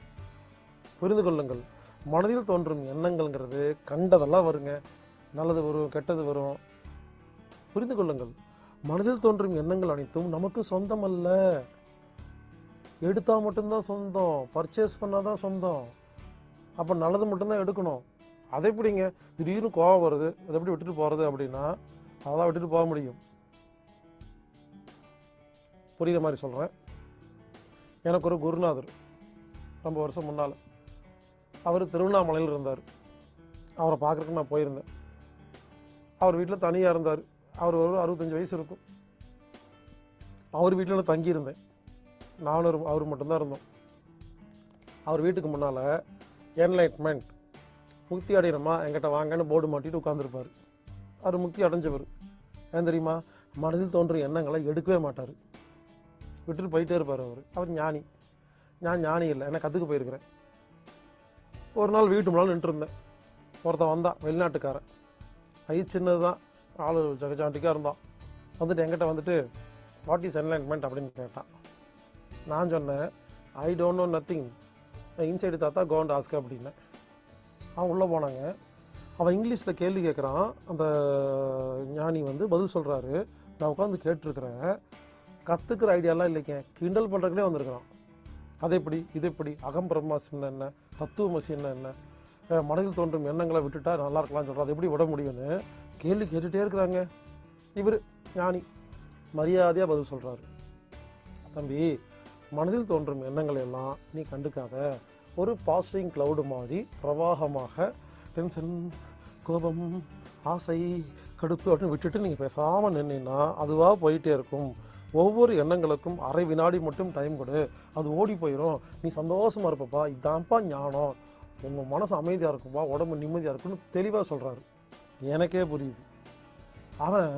Speaker 12: புரிந்து கொள்ளுங்கள். மனதில் தோன்றும் எண்ணங்கள்ங்கிறது கண்டதெல்லாம் வருங்க. நல்லது வரும், கெட்டது வரும். புரிந்து கொள்ளுங்கள். மனதில் தோன்றும் எண்ணங்கள் அனைத்தும் நமக்கு சொந்தம் அல்ல. எடுத்தால் மட்டும்தான் சொந்தம், பர்ச்சேஸ் பண்ணால் தான் சொந்தம். அப்போ நல்லது மட்டும்தான் எடுக்கணும். அதை எப்படிங்க திடீர்னு கோவம் வருது, அதை எப்படி விட்டுட்டு போகிறது அப்படின்னா அதெல்லாம் விட்டுட்டு போக முடியும்? புரிகிற மாதிரி சொல்கிறேன். எனக்கு ஒரு குருநாதர் ரொம்ப வருஷம் முன்னால், அவர் திருவண்ணாமலையில் இருந்தார். அவரை பார்க்குறதுக்கு நான் போயிருந்தேன். அவர் வீட்டில் தனியாக இருந்தார். அவர் ஒரு 65 வயசு இருக்கும். அவர் வீட்டில் நான் தங்கியிருந்தேன். நானும் அவர் மட்டும்தான் இருந்தோம். அவர் வீட்டுக்கு முன்னால் என்லைட்மெண்ட், முக்தி அடையணுமா என்கிட்ட வாங்கன்னு போர்டு மாட்டிட்டு உட்காந்துருப்பார். அவர் முக்தி அடைஞ்சவர். ஏன் தெரியுமா? மனதில் தோன்றும் எண்ணங்களை எடுக்கவே மாட்டார், விட்டுட்டு போயிட்டே இருப்பார். அவர் ஞானி. நான் ஞானி இல்லை, என்ன கற்றுக்க போயிருக்கிறேன். ஒரு நாள் வீட்டு முன்னால் நின்றுருந்தேன். ஒருத்தன் வந்தான், வெளிநாட்டுக்காரன். சின்னது தான், ஆள் ஜகஜாண்டிக்காக இருந்தான். வந்துட்டு என்கிட்ட வந்துட்டு வாட் இஸ் என்லைட்மெண்ட் அப்படின்னு கேட்டான். நான் சொன்னேன், I don't know nothing, inside தாத்தா கோ அண்ட் ஆஸ்க் அப்படின்னேன். அவன் உள்ளே போனாங்க. அவன் இங்கிலீஷில் கேள்வி கேட்குறான். அந்த ஞானி வந்து பதில் சொல்கிறாரு. நான் உட்காந்து கேட்டிருக்கிறேன். கத்துக்கிற ஐடியாலாம் இல்லைங்க, கிண்டல் பண்றதுக்குனே வந்திருக்கிறான். அது எப்படி, இது எப்படி, அகம் பிரம்மாஸ்மின்னா என்ன, தத்துவமசின்னா என்ன, மனதில் தோன்றும் எண்ணங்களை விட்டுட்டா நல்லா இருக்கலாம்னு சொல்றாரு. அது எப்படி விட முடியும்னு கேள்வி கேட்டுட்டே இருக்கிறாங்க. இவர் ஞானி மரியாதையா பதில் சொல்றாரு. தம்பி, மனதில் தோன்றும் எண்ணங்களை எல்லாம் நீ கண்டுக்காத. ஒரு பாசிங் கிளவுடு மாதிரி பிரவாகமாக டென்ஷன், கோபம், ஆசை, கடுப்பு அப்படின்னு விட்டுட்டு நீங்கள் பேசாமல் நின்னா அதுவாக போயிட்டே இருக்கும். ஒவ்வொரு எண்ணங்களுக்கும் அரை வினாடி மட்டும் டைம் கொடு, அது ஓடி போயிடும். நீ சந்தோஷமா இருப்பப்பா, இதான்ப்பா ஞானம். உங்கள் மனசு அமைதியாக இருக்கும்பா, உடம்பு நிம்மதியாக இருக்குன்னு தெளிவாக சொல்கிறாரு. எனக்கே புரியுது. அவன்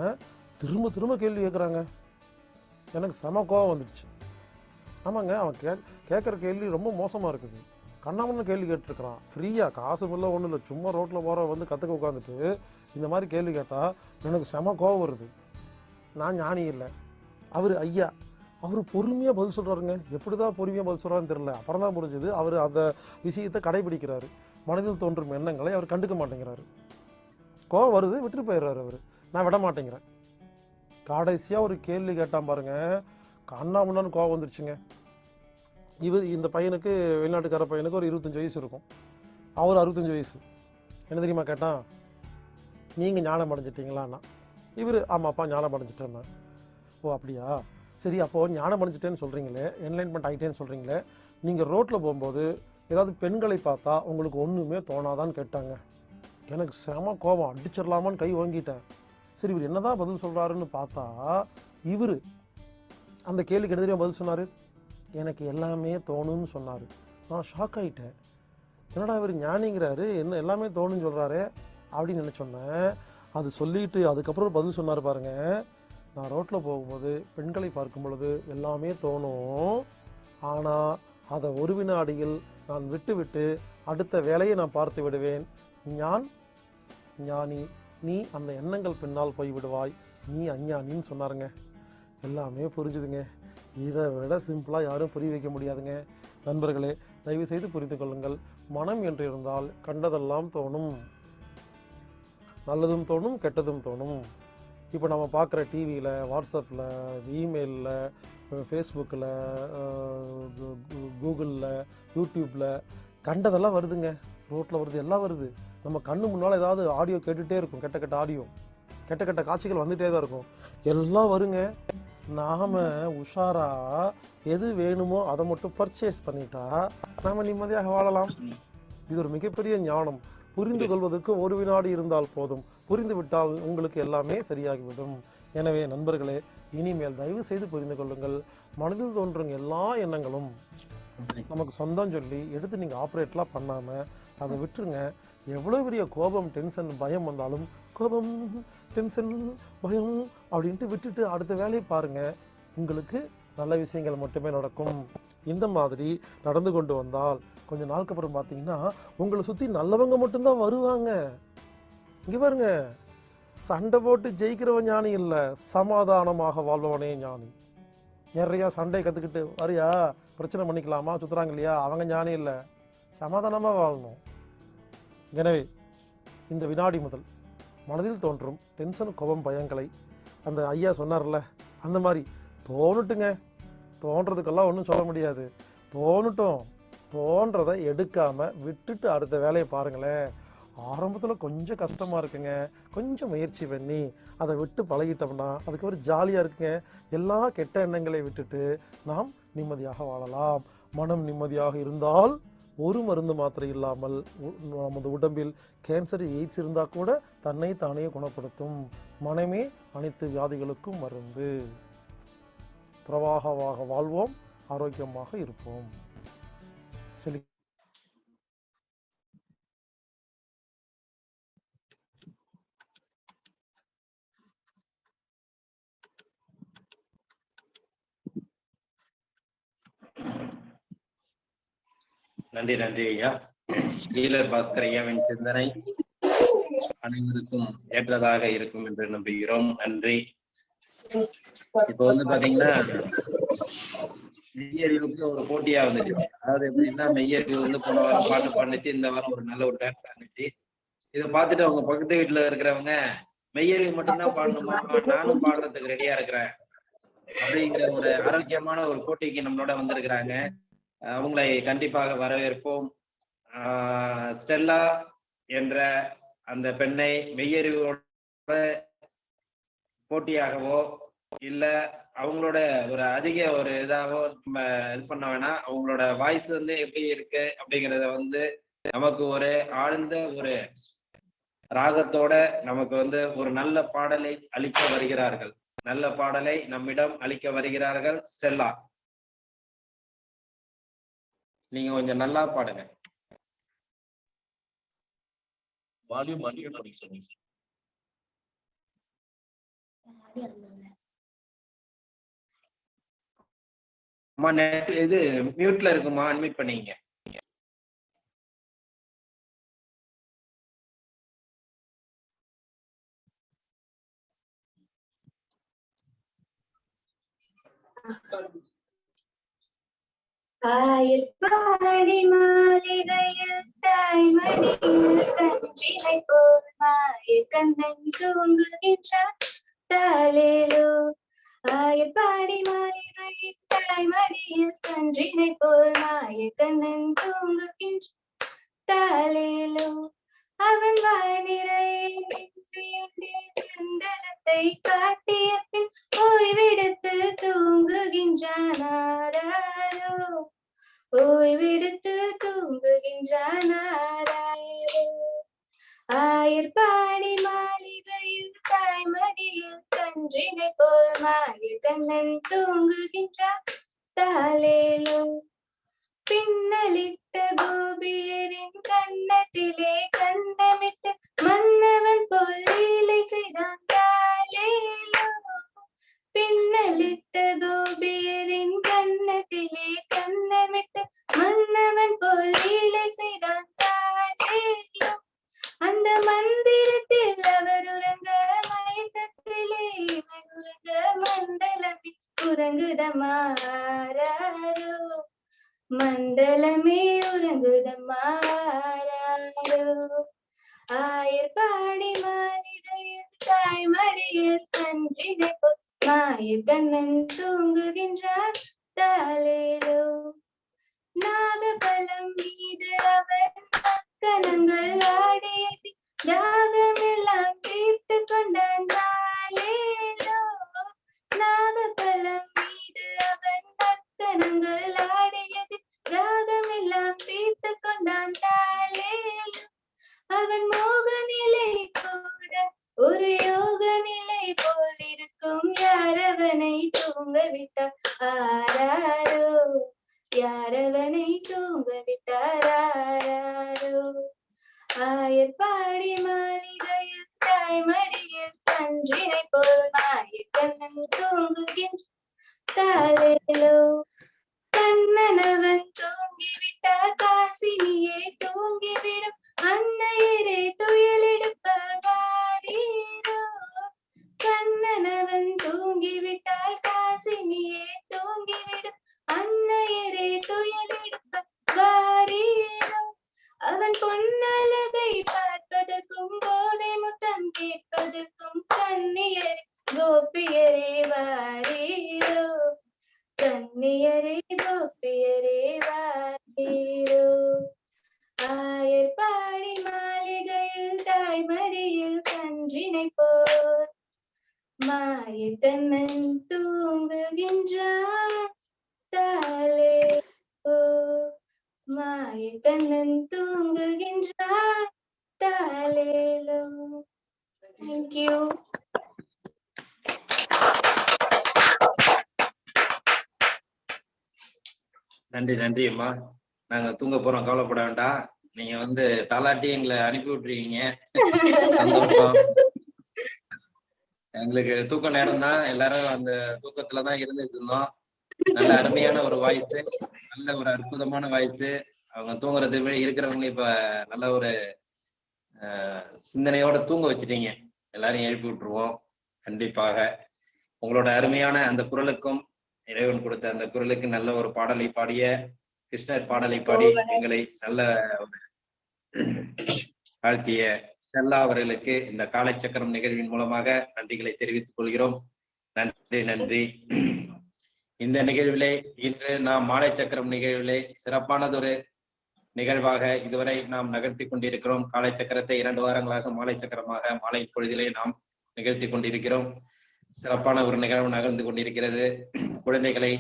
Speaker 12: திரும்ப திரும்ப கேள்வி கேட்குறாங்க. எனக்கு செம கோவம் வந்துடுச்சு. ஆமாங்க, அவன் கேட்குற கேள்வி ரொம்ப மோசமாக இருக்குது. கண்ணாமண்ணு கேள்வி கேட்டுருக்கிறான். ஃப்ரீயாக காசு இல்லை, ஒன்றும் இல்லை, சும்மா ரோட்டில் போகிற வந்து கற்றுக்க உட்காந்துட்டு இந்த மாதிரி கேள்வி கேட்டால் எனக்கு செம கோவம் வருது. நான் ஞானி இல்லை, அவர் ஐயா. அவர் பொறுமையாக பதில் சொல்கிறாருங்க. எப்படி தான் பொறுமையாக பதில் சொல்கிறாருன்னு தெரியல. அப்புறம் தான் புரிஞ்சுது அவர் அந்த விஷயத்தை கடைபிடிக்கிறாரு. மனதில் தோன்றும் எண்ணங்களை அவர் கண்டுக்க மாட்டேங்கிறாரு. கோவம் வருது, விட்டுட்டு போயிடுறாரு அவர். நான் விட மாட்டேங்கிறேன். கடைசியாக ஒரு கேள்வி கேட்டான் பாருங்க, கண்ணாமண்ணான்னு கோவம் வந்துருச்சுங்க. இந்த பையனுக்கு, வெளிநாட்டுக்கார பையனுக்கு ஒரு 25 வயசு இருக்கும். அவர் 65 வயசு. என்ன தெரியுமா கேட்டான்? நீங்கள் ஞானம் அடைஞ்சிட்டிங்களான்னா. இவர் ஆமாப்பா ஞானம் அடைஞ்சிட்டேன்னா. ஓ அப்படியா, சரி. அப்போது ஞானம் அடைஞ்சிட்டேன்னு சொல்கிறீங்களே, என்லைன்மெண்ட் ஆகிட்டேன்னு சொல்கிறீங்களே, நீங்கள் ரோட்டில் போகும்போது ஏதாவது பெண்களை பார்த்தா உங்களுக்கு ஒன்றுமே தோணாதான்னு கேட்டாங்க. எனக்கு செம கோபம், அடிச்சிடலாமான்னு கை வாங்கிட்டேன். சரி, இவர் என்னதான் பதில் சொல்கிறாருன்னு பார்த்தா, இவர் அந்த கேள்விக்கு எதிரே பதில் சொன்னார். எனக்கு எல்லாமே தோணுன்னு சொன்னார். நான் ஷாக் ஆகிட்டேன். என்னடா இவர் ஞானிங்கிறாரு, என்ன எல்லாமே தோணுன்னு சொல்கிறாரு அப்படின்னு நினச்சோன்னேன். அது சொல்லிட்டு அதுக்கப்புறம் பதில் சொன்னார் பாருங்க. நான் ரோட்டில் போகும்போது பெண்களை பார்க்கும் பொழுது எல்லாமே தோணும், ஆனால் அதை ஒரு வினாடியில் நான் விட்டு அடுத்த வேலையை நான் பார்த்து விடுவேன். ஞானி நீ அந்த எண்ணங்கள் பின்னால் போய் விடுவாய், நீ அஞ்ஞானின்னு சொன்னாருங்க. எல்லாமே புரிஞ்சுதுங்க. இதை விட சிம்பிளாக யாரும் புரிய வைக்க முடியாதுங்க. நண்பர்களே, தயவு செய்து புரிந்து கொள்ளுங்கள். மனம் என்று இருந்தால் கண்டதெல்லாம் தோணும், நல்லதும் தோணும், கெட்டதும் தோணும். இப்போ நம்ம பார்க்குற டிவியில், வாட்ஸ்அப்பில், இமெயிலில், ஃபேஸ்புக்கில், கூகுளில், யூடியூப்பில் கண்டதெல்லாம் வருதுங்க. ரோட்டில் வருது, எல்லாம் வருது. நம்ம கண்ணு முன்னால் ஏதாவது ஆடியோ கேட்டுகிட்டே இருக்கும், கெட்ட ஆடியோ, கெட்ட காட்சிகள் வந்துகிட்டே தான் இருக்கும். எல்லாம் வருங்க. நாம் உஷாராக எது வேணுமோ அதை மட்டும் பர்ச்சேஸ் பண்ணிட்டா நாம் நிம்மதியாக வாழலாம். இது ஒரு மிகப்பெரிய ஞானம். புரிந்து கொள்வதற்கு ஒரு வினாடி இருந்தால் போதும். புரிந்து விட்டால் உங்களுக்கு எல்லாமே சரியாகிவிடும். எனவே நண்பர்களே, இனிமேல் தயவு செய்து புரிந்து கொள்ளுங்கள். மனதில் தோன்றும் எல்லா எண்ணங்களும் நமக்கு சொந்தம் சொல்லி எடுத்து நீங்கள் ஆப்ரேட்லாம் பண்ணாமல் அதை விட்டுருங்க. எவ்வளோ பெரிய கோபம், டென்ஷன், பயம் வந்தாலும் கோபம், டென்ஷன், பயம் அப்படின்ட்டு விட்டுட்டு அடுத்த வேலையை பாருங்கள். உங்களுக்கு நல்ல விஷயங்கள் மட்டுமே நடக்கும். இந்த மாதிரி நடந்து கொண்டு வந்தால் கொஞ்ச நாளுக்கு அப்புறம் பார்த்தீங்கன்னா உங்களை சுற்றி நல்லவங்க மட்டும்தான் வருவாங்க. இங்கே பாருங்க, சண்டை போட்டு ஜெயிக்கிறவன் ஞானி இல்லை, சமாதானமாக வாழ்பவனே ஞானி. நிறையா சண்டை கற்றுக்கிட்டு வரியா பிரச்சனை பண்ணிக்கலாமா சுற்றுறாங்க இல்லையா, அவங்க ஞானி இல்லை, சமாதானமாக வாழணும். எனவே இந்த வினாடி முதல் மனதில் தோன்றும் டென்ஷன், கோபம், பயங்களை அந்த ஐயா சொன்னார்ல அந்த மாதிரி தோணுட்டுங்க. தோன்றதுக்கெல்லாம் ஒன்றும் சொல்ல முடியாது. தோணுட்டும், தோன்றதை எடுக்காமல் விட்டுட்டு அடுத்த வேலையை பாருங்களேன். ஆரம்பத்தில் கொஞ்சம் கஷ்டமாக இருக்குங்க. கொஞ்சம் முயற்சி பண்ணி அதை விட்டு பழகிட்டோம்னா அதுக்கப்புறம் ஜாலியாக இருக்குங்க. எல்லா கெட்ட எண்ணங்களை விட்டுட்டு நாம் நிம்மதியாக வாழலாம். மனம் நிம்மதியாக இருந்தால் ஒரு மருந்து மாத்திரை இல்லாமல் நமது உடம்பில் கேன்சர், எய்ட்ஸ் இருந்தால் கூட தன்னை தானே குணப்படுத்தும். மனமே அனைத்து வியாதிகளுக்கும் மருந்து. பிரவாகமாக வாழ்வோம், ஆரோக்கியமாக இருப்போம்.
Speaker 1: நன்றி ஐயா. நீலர் பாஸ்கர் ஐயாவின் சிந்தனை அனைவருக்கும் ஏற்றதாக இருக்கும் என்று நம்புகிறோம். நன்றி. இப்ப பாத்தீங்கன்னா மெய்யறிவுக்கு ஒரு போட்டியா வந்துடுச்சு. அதாவது எப்படின்னா, மெய்யறிவு போன வாரம் பாட்டு பாடுச்சு, இந்த வாரம் ஒரு நல்ல ஒரு டான்ஸ் ஆனிச்சு. இதை பார்த்துட்டு அவங்க பக்கத்து வீட்டுல இருக்கிறவங்க மெய்யறிவு மட்டும்தான் பாடணுமா, நானும் பாடுறதுக்கு ரெடியா இருக்கிறேன் அப்படிங்கிற ஒரு ஆரோக்கியமான ஒரு போட்டிக்கு நம்மளோட வந்திருக்கிறாங்க. அவங்களை கண்டிப்பாக வரவேற்போம். ஸ்டெல்லா என்ற அந்த பெண்ணை மெய்யறிவோட போட்டியாகவோ இல்ல அவங்களோட ஒரு அதிக ஒரு இதாவோ நம்ம இது பண்ண வேணாம். அவங்களோட வாய்ஸ் வந்து எப்படி இருக்கு அப்படிங்கிறத வந்து நமக்கு ஒரு ஆழ்ந்த ஒரு ராகத்தோட நமக்கு வந்து ஒரு நல்ல பாடலை அளிக்க வருகிறார்கள். நல்ல பாடலை நம்மிடம் அளிக்க வருகிறார்கள். ஸ்டெல்லா, நீங்க கொஞ்சம் நல்லா பாடுங்க.
Speaker 2: வால்யூம் அன்மியூட் பண்ணி சொல்லுங்க.
Speaker 1: அம்மா நெட் இது மியூட்ல இருக்குமா, அன்மியூட் பண்ணீங்க.
Speaker 13: ஆயர்பாடி மாளிகையில் தாய்மடியில் கன்றினை போல் மாய கண்ணன் தூங்குகின்றார் தாலேலோ. ஆயர்பாடி மாளிகையில் தாய்மடியில் கன்றினை போல் மாய கண்ணன் தூங்குகின்றார் தாலேலோ. அவன் வாய் நிறைய கண்டலத்தை காட்டிய பின் ஓய்வெடுத்து தூங்குகின்றானாரோ. ஓய்வெடுத்து தூங்குகின்றானாரோ. ஆயர்பாடி மாளிகையில் தாய்மடியில் கன்றினை போல் மாய கண்ணன் தூங்குகின்றார் தாலேலோ. பின்னலிட்ட கோபியரின் கன்னத்திலே கண்ணமிட்டு மன்னவன் போல் லீலை செய்தான் தாலேலோ. பின்னலிட்ட கோபியரின் கன்னத்திலே கண்ணமிட்டு மன்னவன் போல் லீலை செய்தான் தாலேலோ. அந்த மந்திரத்தில் அவர் உறங்க மயக்கத்திலே இவன் உறங்க மண்டலமே உறங்குதமாரோ. மண்டலமே உறங்குதமாரோ. ஆயர்பாடி மாளிகையில் தாய்மடியில் கன்றினை போல் மாய கண்ணன் தூங்குகின்றார் தாலேலோ. நாகபலம் மீது அவன் கணங்கள் ஆடியது தாகமெல்லாம் தீர்த்து கொண்டான் தாலேலோ. நாகபலம் மீது அவன் கணங்கள் ஆடியது தாகமெல்லாம் தீர்த்து கொண்டான் தாலேலோ. அவன் மோக நிலை கூட ஒரு யோக நிலை போல் இருக்கும். யாரவனை தூங்க விட்டார் ஆராரோ. யாரவனை தூங்க விட்டார் ஆராரோ. ஆயர்பாடி மாளிகையில் தாய்மடியில் கன்றினை போல் மாய கண்ணன் தூங்குகின்ற தாலேலோ. கண்ணனவன் தூங்கிவிட்டார் காசினியே தூங்கிவிடும் அன்னையரே துயலெடுப்பார் வாரீரோ. கண்ணனவன் தூங்கிவிட்டால் காசினியே தூங்கிவிடும் அன்னையரே துயலெடுப்பார் வாரீரோ. அவன் பொன்னழகை பார்ப்பதற்கும் போதை முத்தம் கேட்பதற்கும் கன்னியரே கோபியரே வாரீரோ. கன்னியரே கோபியரே வாரீரோ. ஆயர்பாடி மாளிகையில் தாய்மடியில் கன்றினை போல் மாய கண்ணன் தூங்குகின்றான் தாலேலோ. மாய கண்ணன் தூங்குகின்றான் தாலேலோ. தேங்க்யூ.
Speaker 1: நன்றி நன்றி அம்மா. நாங்க தூங்க போறோம், கவலைப்பட வேண்டாம். நீங்க வந்து தாலாட்டி எங்களை அனுப்பி விட்டுருக்கீங்க, சந்தோஷம். எங்களுக்கு தூக்க நேரம் தான், எல்லாரும் அந்த தூக்கத்துலதான் இருந்துட்டு இருந்தோம். நல்ல அருமையான ஒரு வாய்ஸ், நல்ல ஒரு அற்புதமான வாய்ஸ். அவங்க தூங்குறதுக்கு இருக்கிறவங்க இப்ப நல்ல ஒரு சிந்தனையோட தூங்க வச்சுட்டீங்க. எல்லாரையும் எழுப்பி விட்டுருவோம் கண்டிப்பாக. உங்களோட அருமையான அந்த குரலுக்கும் இறைவன் கொடுத்த அந்த குரலுக்கு நல்ல ஒரு பாடலை பாடிய கிருஷ்ணர் பாடலை பாடி எங்களை நல்ல வாழ்த்திய ஸ்டெல்லா அவர்களுக்கு இந்த காலைச்சக்கரம் நிகழ்வின் மூலமாக நன்றிகளை தெரிவித்துக் கொள்கிறோம். நன்றி நன்றி. இந்த நிகழ்விலே இன்று நாம் மாலை சக்கரம் நிகழ்விலே சிறப்பானதொரு நிகழ்வாக இதுவரை நாம் நகர்த்தி கொண்டிருக்கிறோம். காலை சக்கரத்தை 2 வாரங்களாக மாலை சக்கரமாக மாலை பொழுதிலே நாம் நிகழ்த்தி கொண்டிருக்கிறோம். சிறப்பான ஒரு நிகழ்வு நகர்ந்து கொண்டிருக்கிறது. குழந்தைகளை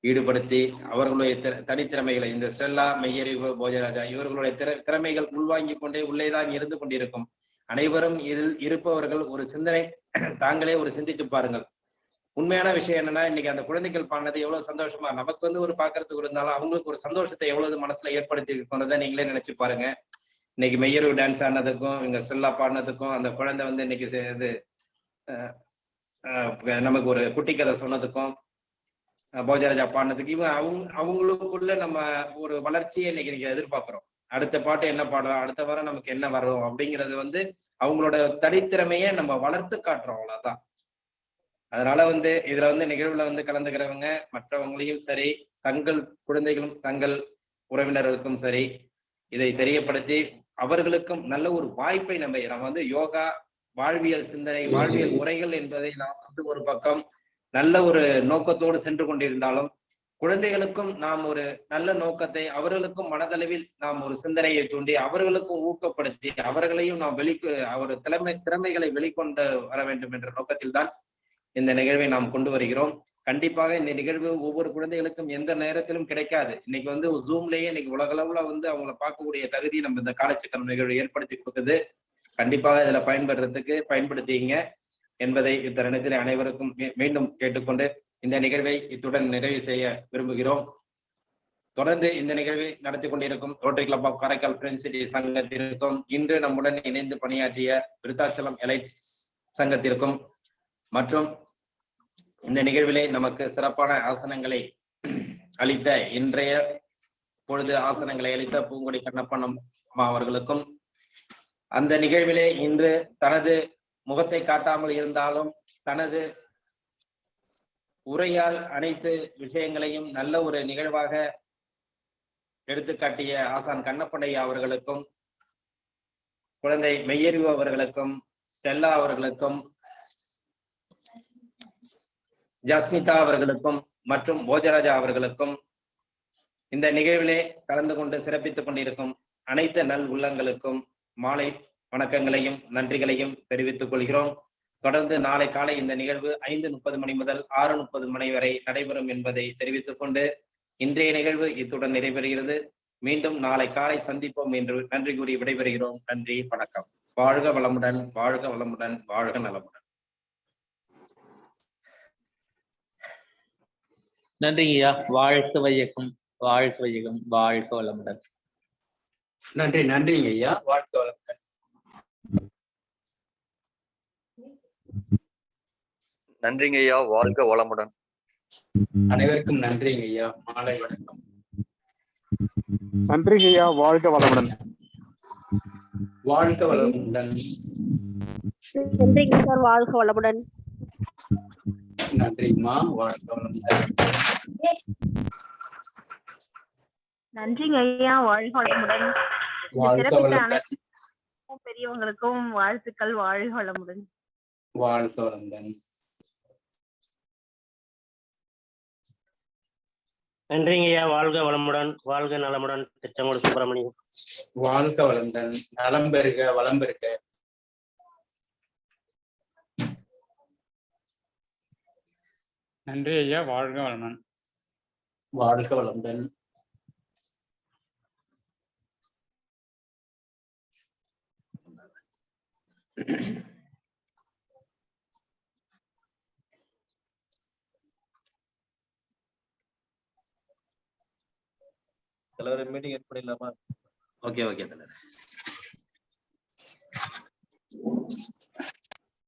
Speaker 1: ஈடுபடுத்தி அவர்களுடைய தனித்திறமைகளை இந்த ஸ்டெல்லா, மெய்யறிவு, போஜராஜா இவர்களுடைய திறமைகள் உள்வாங்கிக் கொண்டே உள்ளேதான் இருந்து கொண்டிருக்கும். அனைவரும் இதில் இருப்பவர்கள் ஒரு சிந்தனை தாங்களே ஒரு சிந்தித்து பாருங்கள். உண்மையான விஷயம் என்னன்னா, இன்னைக்கு அந்த குழந்தைகள் பாடினது எவ்வளவு சந்தோஷமா, நமக்கு வந்து ஒரு பாக்குறதுக்கு இருந்தாலும் அவங்களுக்கு ஒரு சந்தோஷத்தை எவ்வளவு மனசுல ஏற்படுத்தி இருக்கோன்றதை நீங்களே நினைச்சு பாருங்க. இன்னைக்கு மெய்யறிவு டான்ஸ் ஆனதுக்கும் இங்க ஸ்டெல்லா பாடினதுக்கும் அந்த குழந்தை வந்து இன்னைக்கு இது நமக்கு ஒரு குட்டி கதை சொன்னதுக்கும் போஜராஜா பாடினதுக்கு அவங்களுக்குள்ள நம்ம ஒரு வளர்ச்சியை இன்னைக்கு எதிர்பார்க்கிறோம். அடுத்த பாட்டு என்ன பாடுறோம், அடுத்த வாரம் நமக்கு என்ன வரும் அப்படிங்கிறது வந்து அவங்களோட தனித்திறமையை நம்ம வளர்த்து காட்டுறோம், அவ்வளவுதான். அதனால வந்து இதுல வந்து நிகழ்வுல வந்து கலந்துக்கிறவங்க மற்றவங்களையும் சரி, தங்கள் குழந்தைகளும் தங்கள் உறவினர்களுக்கும் சரி இதை தெரியப்படுத்தி அவர்களுக்கும் நல்ல ஒரு வாய்ப்பை நம்ம வந்து யோகா, வாழ்வியல் சிந்தனை, வாழ்வியல் முறைகள் என்பதை நாம் வந்து ஒரு பக்கம் நல்ல ஒரு நோக்கத்தோடு சென்று கொண்டிருந்தாலும் குழந்தைகளுக்கும் நாம் ஒரு நல்ல நோக்கத்தை, அவர்களுக்கும் மனதளவில் நாம் ஒரு சிந்தனையை தூண்டி அவர்களுக்கும் ஊக்கப்படுத்தி அவர்களையும் நாம் ஒரு திறமைகளை வெளிக்கொண்டு வர வேண்டும் என்ற நோக்கத்தில் தான் இந்த நிகழ்வை நாம் கொண்டு வருகிறோம். கண்டிப்பாக இந்த நிகழ்வு ஒவ்வொரு குழந்தைகளுக்கும் எந்த நேரத்திலும் கிடைக்காது. இன்னைக்கு வந்து ஜூம்லயே இன்னைக்கு உலகளவுல வந்து அவங்கள பார்க்கக்கூடிய தகுதி நம்ம இந்த காலைச்சக்கரம் நிகழ்வு ஏற்படுத்தி கொடுக்குது. கண்டிப்பாக இதுல பயன்படுத்திங்க என்பதை இத்தருணத்தில் அனைவருக்கும் மீண்டும் கேட்டுக்கொண்டு இந்த நிகழ்வை இத்துடன் நிறைவு செய்ய விரும்புகிறோம். தொடர்ந்து இந்த நிகழ்வை நடத்தி கொண்டிருக்கும் rotary club of Karaikal Friends City சங்கத்திற்கும், இன்று நம்முடன் இணைந்து பணியாற்றிய விருத்தாச்சலம் எலைட் சங்கத்திற்கும் மற்றும் இந்த நிகழ்விலே நமக்கு சிறப்பான ஆசனங்களை அளித்த இன்றைய பொழுது ஆசனங்களை அளித்த பூங்கொடி கண்ணப்பன் அம்மா அவர்களுக்கும், அந்த நிகழ்விலே இன்று தனது முகத்தை காட்டாமல் இருந்தாலும் தனது உரையால் அனைத்து விஷயங்களையும் நல்ல ஒரு நிகழ்வாக எடுத்துக்காட்டிய ஆசான் கண்ணப்பனையா அவர்களுக்கும், குழந்தை மெய்யறிவு அவர்களுக்கும், ஸ்டெல்லா அவர்களுக்கும், ஜஸ்மிதா அவர்களுக்கும் மற்றும் போஜராஜா அவர்களுக்கும், இந்த நிகழ்விலே கலந்து கொண்டு சிறப்பித்துக் கொண்டிருக்கும் அனைத்து நல் உள்ளங்களுக்கும் மாலை வணக்கங்களையும் நன்றிகளையும் தெரிவித்துக் கொள்கிறோம். தொடர்ந்து நாளை காலை இந்த நிகழ்வு 5:30 மணி முதல் 6:30 மணி வரை நடைபெறும் என்பதை தெரிவித்துக் கொண்டு இன்றைய நிகழ்வு இத்துடன் நிறைவேறுகிறது. மீண்டும் நாளை காலை சந்திப்போம் என்று நன்றி கூறி விடைபெறுகிறோம். நன்றி, வணக்கம். வாழ்க வளமுடன், வாழ்க வளமுடன், வாழ்க நலமுடன்.
Speaker 10: நன்றிங்கய்யா. வாழ்க வையகம், வாழ்க வையகம், வாழ்க வளமுடன்.
Speaker 7: நன்றி, நன்றிங்க ஐயா. வாழ்க வளமுடன்.
Speaker 2: நன்றிங்க ஐயா. வாழ்க வளமுடன்.
Speaker 7: அனைவருக்கும் நன்றிங்க ஐயா. மாலை வணக்கம்.
Speaker 14: நன்றிங்க ஐயா. வாழ்க வளமுடன்.
Speaker 7: வாழ்க வளமுடன்.
Speaker 15: நன்றிங்க சார். வாழ்க வளமுடன்.
Speaker 7: நன்றிம்மா. வாழ்க வளமுடன்.
Speaker 15: நன்றிங்க ஐயா. வாழ்க வளமுடன்.
Speaker 7: வாழ்க வளமுடன்.
Speaker 15: பெரியவங்களுக்கும் வாழ்த்துக்கள். வாழ்க வளமுடன்.
Speaker 7: வாழ்க வளமுடன்.
Speaker 16: நன்றிங்க ஐயா. வாழ்க வளமுடன், வாழ்க நலமுடன். திருச்செங்கோடு சுப்பிரமணியம்.
Speaker 7: வாழ்க வளமுடன். நலம் பெறுக, வளம் பெறுக.
Speaker 14: நன்றி ஐயா. வாழ்க வளமுடன்.
Speaker 7: வாழ்க வளமுடன்.
Speaker 1: தலைவர் மீட்டிங் ஏற்பட இல்லாமா? ஓகே தலைவர்.